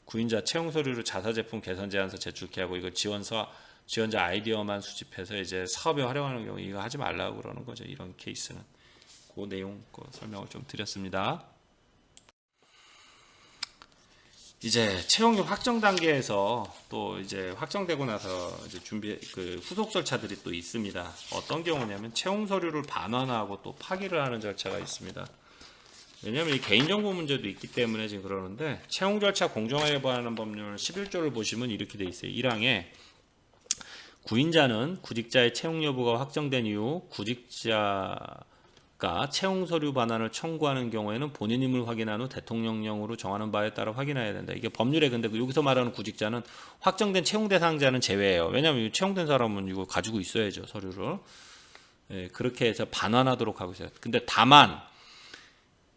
구인자 채용 서류를 자사 제품 개선 제안서 제출케 하고 이거 지원자 아이디어만 수집해서 이제 사업에 활용하는 경우 이거 하지 말라고 그러는 거죠. 이런 케이스는 그 내용 설명을 좀 드렸습니다. 이제 채용이 확정 단계에서 또 이제 확정되고 나서 이제 후속 절차들이 또 있습니다. 어떤 경우냐면 채용 서류를 반환하고 또 파기를 하는 절차가 있습니다. 왜냐하면 이 개인정보 문제도 있기 때문에 지금 그러는데 채용 절차 공정하게 관한 법률 11조를 보시면 이렇게 돼 있어요. 1항에 구인자는 구직자의 채용 여부가 확정된 이후 구직자가 채용 서류 반환을 청구하는 경우에는 본인임을 확인한 후 대통령령으로 정하는 바에 따라 확인해야 된다. 이게 법률에 근데 여기서 말하는 구직자는 확정된 채용 대상자는 제외예요. 왜냐하면 채용된 사람은 이거 가지고 있어야죠, 서류를. 예, 그렇게 해서 반환하도록 하고 있어요. 근데 다만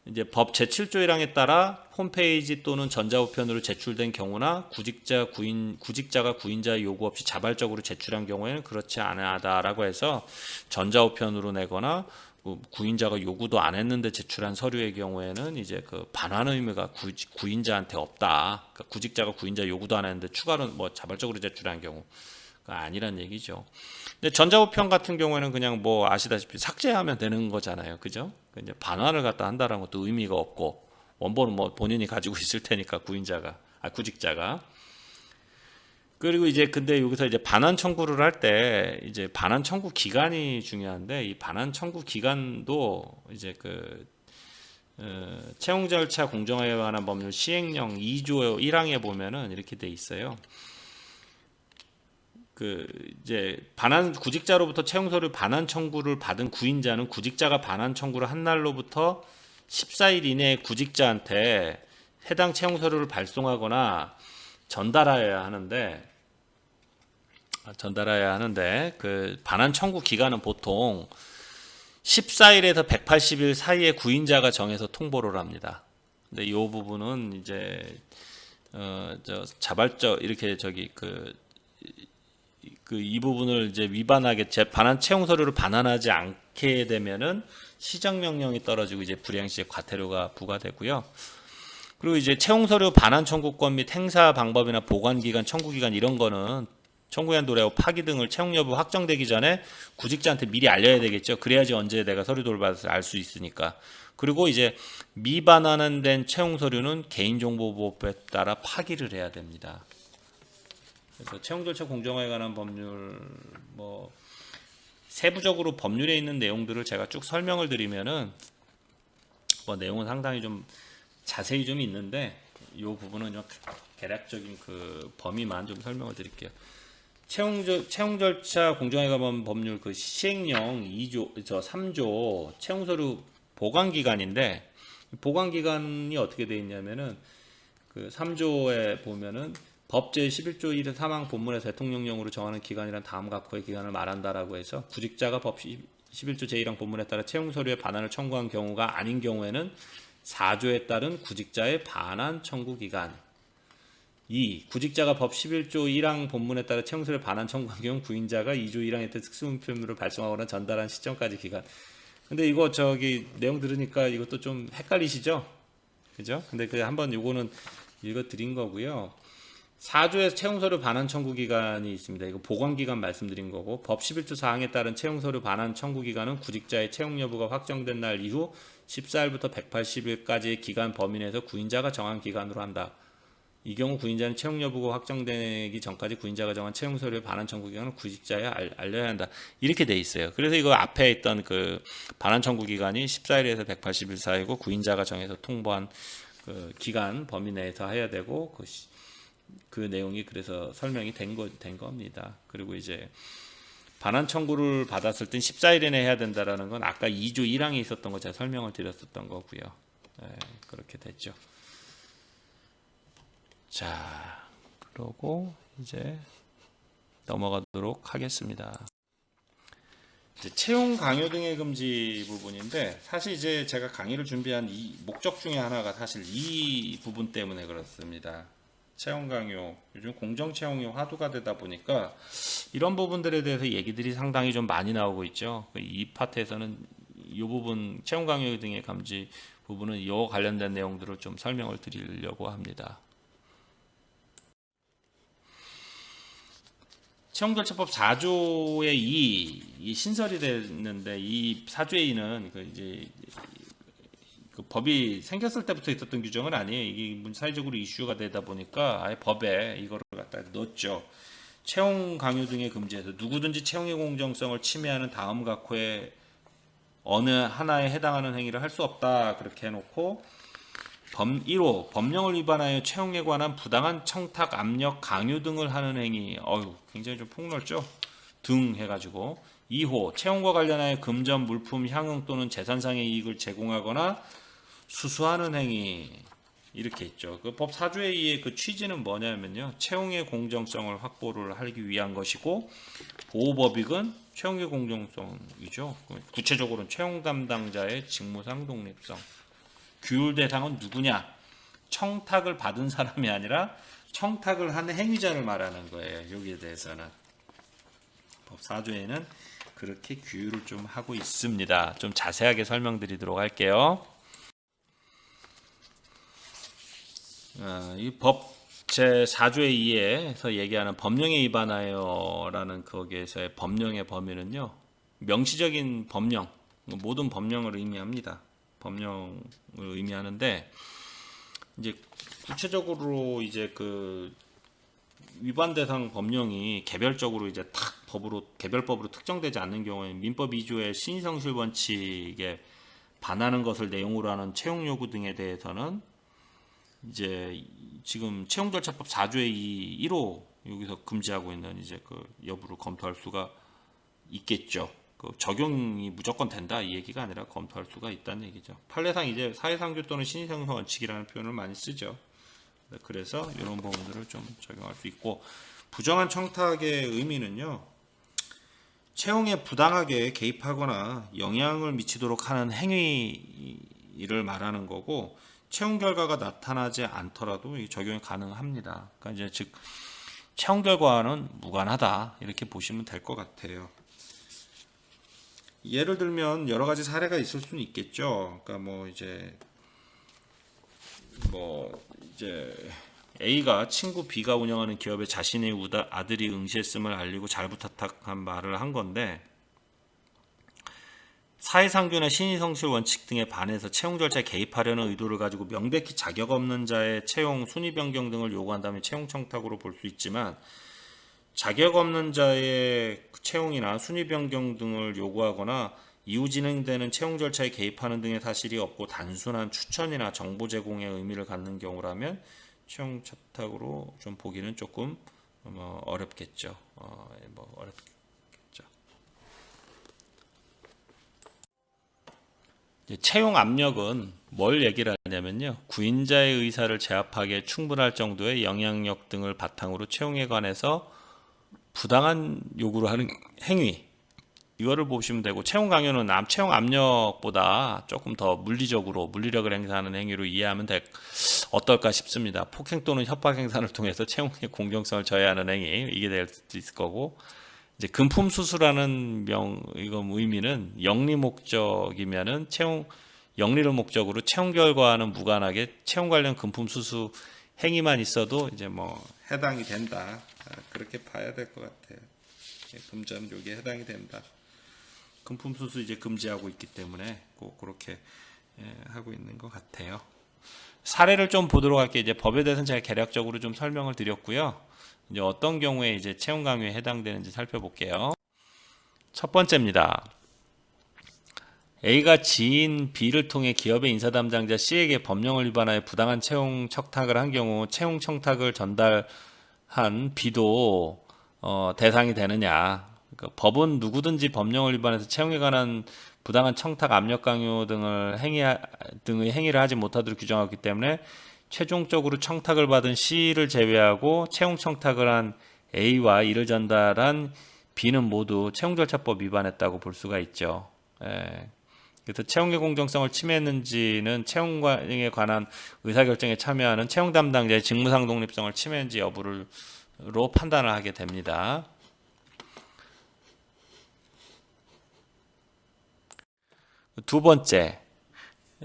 이제 법 제7조 1항에 따라 홈페이지 또는 전자우편으로 제출된 경우나 구직자가 구인자의 요구 없이 자발적으로 제출한 경우에는 그렇지 않다라고 해서 전자우편으로 내거나 구인자가 요구도 안 했는데 제출한 서류의 경우에는 이제 그 반환 의무가 구인자한테 없다. 그러니까 구직자가 구인자 요구도 안 했는데 추가로 뭐 자발적으로 제출한 경우가 아니란 얘기죠. 근데 전자우편 같은 경우에는 그냥 뭐 아시다시피 삭제하면 되는 거잖아요, 그죠? 이제 반환을 갖다 한다는 것도 의미가 없고 원본은 뭐 본인이 가지고 있을 테니까 구직자가. 그리고 이제 근데 여기서 이제 반환 청구를 할 때 이제 반환 청구 기간이 중요한데 이 반환 청구 기간도 이제 채용 절차 공정화에 관한 법률 시행령 2조 1항에 보면은 이렇게 돼 있어요. 이제 구직자로부터 채용 서류 반환 청구를 받은 구인자는 구직자가 반환 청구를 한 날로부터 14일 이내에 구직자한테 해당 채용 서류를 발송하거나 전달해야 하는데 그 반환 청구 기간은 보통 14일에서 180일 사이에 구인자가 정해서 통보를 합니다. 근데 이 부분은 이제 자발적 이렇게 이 부분을 이제 위반하게 반환 채용 서류를 반환하지 않게 되면은 시정 명령이 떨어지고 이제 불이행 시에 과태료가 부과되고요. 그리고 이제 채용 서류 반환 청구권 및 행사 방법이나 보관 기간, 청구 기간 이런 거는 청구한 도래하고 파기 등을 채용 여부 확정되기 전에 구직자한테 미리 알려야 되겠죠. 그래야지 언제 내가 서류 돌려받아서 알 수 있으니까. 그리고 이제 미반환된 채용 서류는 개인정보보호법에 따라 파기를 해야 됩니다. 그래서 채용 절차 공정화에 관한 법률 뭐 세부적으로 법률에 있는 내용들을 제가 쭉 설명을 드리면은 뭐 내용은 상당히 좀 자세히 좀 있는데 이 부분은 좀 개략적인 그 범위만 좀 설명을 드릴게요. 채용 절차 공정화에 관한 법률 그 시행령 3조 채용 서류 보관 기간인데 보관 기간이 어떻게 되어 있냐면은 그 3조에 보면은 법 제11조 1의 3항 본문에 대통령령으로 정하는 기간이란 다음 각호의 기간을 말한다라고 해서 구직자가 법 11조 제1항 본문에 따라 채용 서류의 반환을 청구한 경우가 아닌 경우에는 4조에 따른 구직자의 반환 청구 기간. 2. 구직자가 법 11조 1항 본문에 따라 채용 서류의 반환 청구한 경우 구인자가 2조 1항에 따른 특수문표물을 발송하거나 전달한 시점까지 기간. 근데 이거 내용 들으니까 이것도 좀 헷갈리시죠? 그죠? 근데 한번 요거는 읽어 드린 거고요. 4조에서 채용서류 반환 청구 기간이 있습니다. 이거 보관 기간 말씀드린 거고 법 11조 4항에 따른 채용서류 반환 청구 기간은 구직자의 채용 여부가 확정된 날 이후 14일부터 180일까지의 기간 범위 내에서 구인자가 정한 기간으로 한다. 이 경우 구인자는 채용 여부가 확정되기 전까지 구인자가 정한 채용 서류의 반환 청구 기간을 구직자에 알려야 한다. 이렇게 돼 있어요. 그래서 이거 앞에 있던 그 반환 청구 기간이 14일에서 180일 사이고 구인자가 정해서 통보한 그 기간 범위 내에서 해야 되고 그 내용이 그래서 설명이 된 겁니다. 그리고 이제 반환 청구를 받았을 땐 14일 이내 해야 된다라는 건 아까 2조 1항에 있었던 거 제가 설명을 드렸었던 거고요. 네, 그렇게 됐죠. 자, 그러고 이제 넘어가도록 하겠습니다. 이제 채용 강요 등의 금지 부분인데 사실 이제 제가 강의를 준비한 이 목적 중에 하나가 사실 이 부분 때문에 그렇습니다. 채용 강요, 요즘 공정 채용이 화두가 되다 보니까 이런 부분들에 대해서 얘기들이 상당히 좀 많이 나오고 있죠. 이 파트에서는 이 부분 채용 강요 등의 금지 부분은 이 관련된 내용들을 좀 설명을 드리려고 합니다. 채용절차법 4조의 2이 신설이 됐는데 이 4조의 2는 그 이제 그 법이 생겼을 때부터 있었던 규정은 아니에요. 이게 사회적으로 이슈가 되다 보니까 아예 법에 이거를 갖다 넣었죠. 채용 강요 등의 금지에서 누구든지 채용의 공정성을 침해하는 다음 각호의 어느 하나에 해당하는 행위를 할 수 없다. 그렇게 해놓고 1호 법령을 위반하여 채용에 관한 부당한 청탁, 압력, 강요 등을 하는 행위. 굉장히 좀 폭넓죠. 등 해가지고 2호 채용과 관련하여 금전, 물품, 향응 또는 재산상의 이익을 제공하거나 수수하는 행위. 이렇게 있죠. 그 법 4조의 2의 그 취지는 뭐냐면요. 채용의 공정성을 확보를 하기 위한 것이고 보호법익은 채용의 공정성이죠. 구체적으로는 채용 담당자의 직무상 독립성. 규율 대상은 누구냐? 청탁을 받은 사람이 아니라 청탁을 한 행위자를 말하는 거예요. 여기에 대해서는 법 4조에는 그렇게 규율을 좀 하고 있습니다. 좀 자세하게 설명드리도록 할게요. 이 법 제4조의 2에서 얘기하는 법령에 위반하여라는 거기에서의 법령의 범위는요. 명시적인 법령, 모든 법령을 의미합니다. 법령을 의미하는데 이제 구체적으로 이제 그 위반 대상 법령이 개별적으로 이제 탁 개별법으로 특정되지 않는 경우에 민법 2조의 신성실 원칙에 반하는 것을 내용으로 하는 채용 요구 등에 대해서는 이제 지금 채용절차법 4조의 1호 여기서 금지하고 있는 이제 그 여부를 검토할 수가 있겠죠. 그 적용이 무조건 된다 이 얘기가 아니라 검토할 수가 있다는 얘기죠. 판례상 이제 사회상규 또는 신의성사 원칙이라는 표현을 많이 쓰죠. 그래서 이런 부분들을 좀 적용할 수 있고 부정한 청탁의 의미는요. 채용에 부당하게 개입하거나 영향을 미치도록 하는 행위를 말하는 거고 채용 결과가 나타나지 않더라도 이 적용이 가능합니다. 그러니까 이제 즉 채용 결과는 무관하다 이렇게 보시면 될 것 같아요. 예를 들면 여러 가지 사례가 있을 수는 있겠죠. 그러니까 A가 친구 B가 운영하는 기업에 자신의 아들이 응시했음을 알리고 잘 부탁한 말을 한 건데 사회상규나 신의성실 원칙 등에 반해서 채용 절차에 개입하려는 의도를 가지고 명백히 자격 없는 자의 채용, 순위 변경 등을 요구한다면 채용 청탁으로 볼 수 있지만 자격 없는 자의 채용이나 순위 변경 등을 요구하거나 이후 진행되는 채용 절차에 개입하는 등의 사실이 없고 단순한 추천이나 정보 제공의 의미를 갖는 경우라면 채용 청탁으로 좀 보기는 조금 어렵겠죠. 채용 압력은 뭘 얘기를 하냐면요. 구인자의 의사를 제압하기에 충분할 정도의 영향력 등을 바탕으로 채용에 관해서 부당한 요구를 하는 행위 이거를 보시면 되고 채용 강요는 채용 압력보다 조금 더 물리력을 행사하는 행위로 이해하면 어떨까 싶습니다. 폭행 또는 협박 행사를 통해서 채용의 공정성을 저해하는 행위 이게 될 수도 있을 거고 이제 금품 수수라는 의미는 영리 목적이면은 영리를 목적으로 채용 결과와는 무관하게 채용 관련 금품 수수 행위만 있어도 이제 해당이 된다. 그렇게 봐야 될 것 같아요. 금전 여기에 해당이 된다. 금품 수수 이제 금지하고 있기 때문에 꼭 그렇게 하고 있는 것 같아요. 사례를 좀 보도록 할게요. 이제 법에 대해서는 제가 개략적으로 좀 설명을 드렸고요. 이제 어떤 경우에 이제 채용 강요에 해당되는지 살펴볼게요. 첫 번째입니다. A가 지인 B를 통해 기업의 인사 담당자 C에게 법령을 위반하여 부당한 채용 청탁을 한 경우 채용 청탁을 전달한 B도 대상이 되느냐. 그러니까 법은 누구든지 법령을 위반해서 채용에 관한 부당한 청탁, 압력 강요 등의 행위를 하지 못하도록 규정하기 때문에 최종적으로 청탁을 받은 C를 제외하고 채용 청탁을 한 A와 이를 전달한 B는 모두 채용절차법 위반했다고 볼 수가 있죠. 예. 그래서 채용의 공정성을 침해했는지는 채용에 관한 의사결정에 참여하는 채용 담당자의 직무상 독립성을 침해했는지 여부로 판단을 하게 됩니다. 두 번째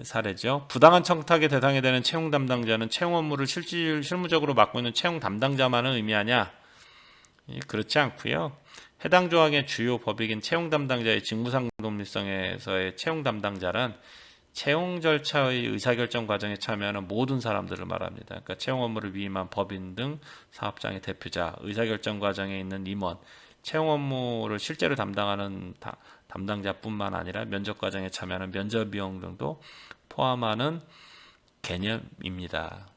사례죠. 부당한 청탁의 대상이 되는 채용 담당자는 채용 업무를 실무적으로 맡고 있는 채용 담당자만을 의미하냐? 그렇지 않고요. 해당 조항의 주요 법익인 채용 담당자의 직무상 독립성에서의 채용 담당자란 채용 절차의 의사결정 과정에 참여하는 모든 사람들을 말합니다. 그러니까 채용 업무를 위임한 법인 등 사업장의 대표자, 의사결정 과정에 있는 임원, 채용 업무를 실제로 담당하는 담당자뿐만 아니라 면접 과정에 참여하는 면접 비용 등도 포함하는 개념입니다.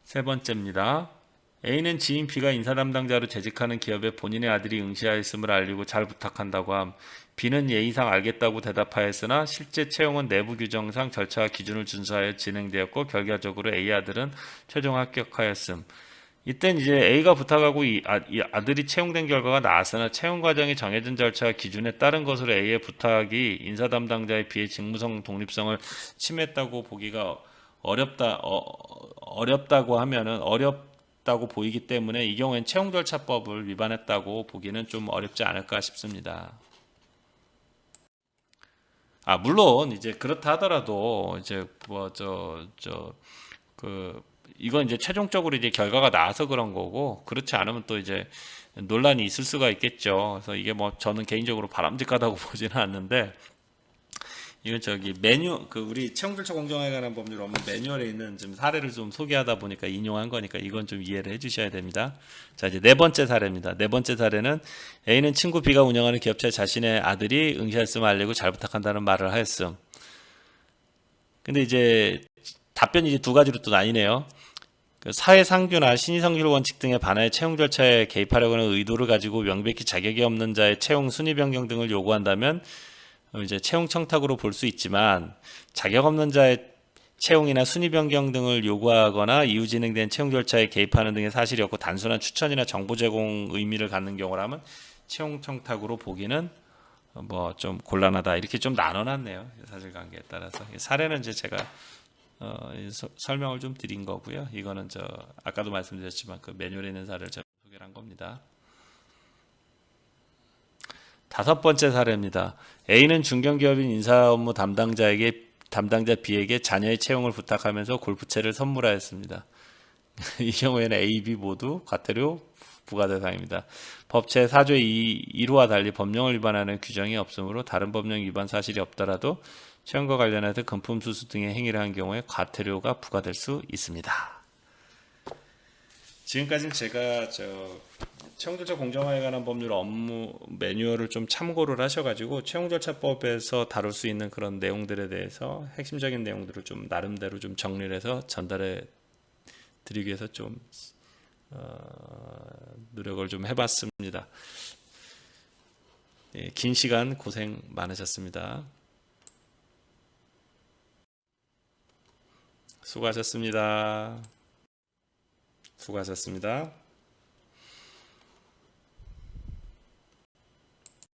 세 번째입니다. A는 지인 B가 인사 담당자로 재직하는 기업에 본인의 아들이 응시하였음을 알리고 잘 부탁한다고 함. B는 예의상 알겠다고 대답하였으나 실제 채용은 내부 규정상 절차와 기준을 준수하여 진행되었고 결과적으로 A 아들은 최종 합격하였음. 이땐 이제 A가 부탁하고 이 아들이 채용된 결과가 나왔으나 채용 과정이 정해진 절차와 기준에 따른 것으로 A의 부탁이 인사 담당자의 B의 직무성 독립성을 침해했다고 보기가 어렵다고 보이기 때문에 이 경우엔 채용절차법을 위반했다고 보기는 좀 어렵지 않을까 싶습니다. 물론 이제 그렇다 하더라도 이제 이건 이제 최종적으로 이제 결과가 나와서 그런 거고 그렇지 않으면 또 이제 논란이 있을 수가 있겠죠. 그래서 이게 뭐 저는 개인적으로 바람직하다고 보지는 않는데 이건 우리 채용절차 공정화에 관한 법률 업무 매뉴얼에 있는 좀 사례를 좀 소개하다 보니까 인용한 거니까 이건 좀 이해를 해주셔야 됩니다. 자, 이제 네 번째 사례입니다. 네 번째 사례는 A는 친구 B가 운영하는 기업체 자신의 아들이 응시했음을 알리고 잘 부탁한다는 말을 하였음. 근데 이제 답변이 이제 두 가지로 또 나뉘네요. 사회상규나 신의성질 원칙 등에 반하여 채용 절차에 개입하려고 하는 의도를 가지고 명백히 자격이 없는 자의 채용 순위 변경 등을 요구한다면 이제 채용 청탁으로 볼 수 있지만 자격 없는 자의 채용이나 순위 변경 등을 요구하거나 이후 진행된 채용 절차에 개입하는 등의 사실이 없고 단순한 추천이나 정보 제공 의미를 갖는 경우라면 채용 청탁으로 보기는 뭐 좀 곤란하다 이렇게 좀 나눠놨네요. 사실관계에 따라서 사례는 이제 제가 설명을 좀 드린 거고요. 이거는 아까도 말씀드렸지만 그 매뉴얼에 있는 사례를 제가 소개를 한 겁니다. 다섯 번째 사례입니다. A는 중견기업인 인사 업무 담당자 B에게 자녀의 채용을 부탁하면서 골프채를 선물하였습니다. 이 경우에는 A, B 모두 과태료 부과 대상입니다. 법 제4조 1호와 달리 법령을 위반하는 규정이 없으므로 다른 법령 위반 사실이 없더라도 채용과 관련해서 금품 수수 등의 행위를 한 경우에 과태료가 부과될 수 있습니다. 지금까지는 제가 채용절차 공정화에 관한 법률 업무 매뉴얼을 좀 참고를 하셔가지고 채용절차법에서 다룰 수 있는 그런 내용들에 대해서 핵심적인 내용들을 좀 나름대로 좀 정리를 해서 전달해 드리기 위해서 좀 노력을 좀 해봤습니다. 긴 시간 고생 많으셨습니다. 수고하셨습니다.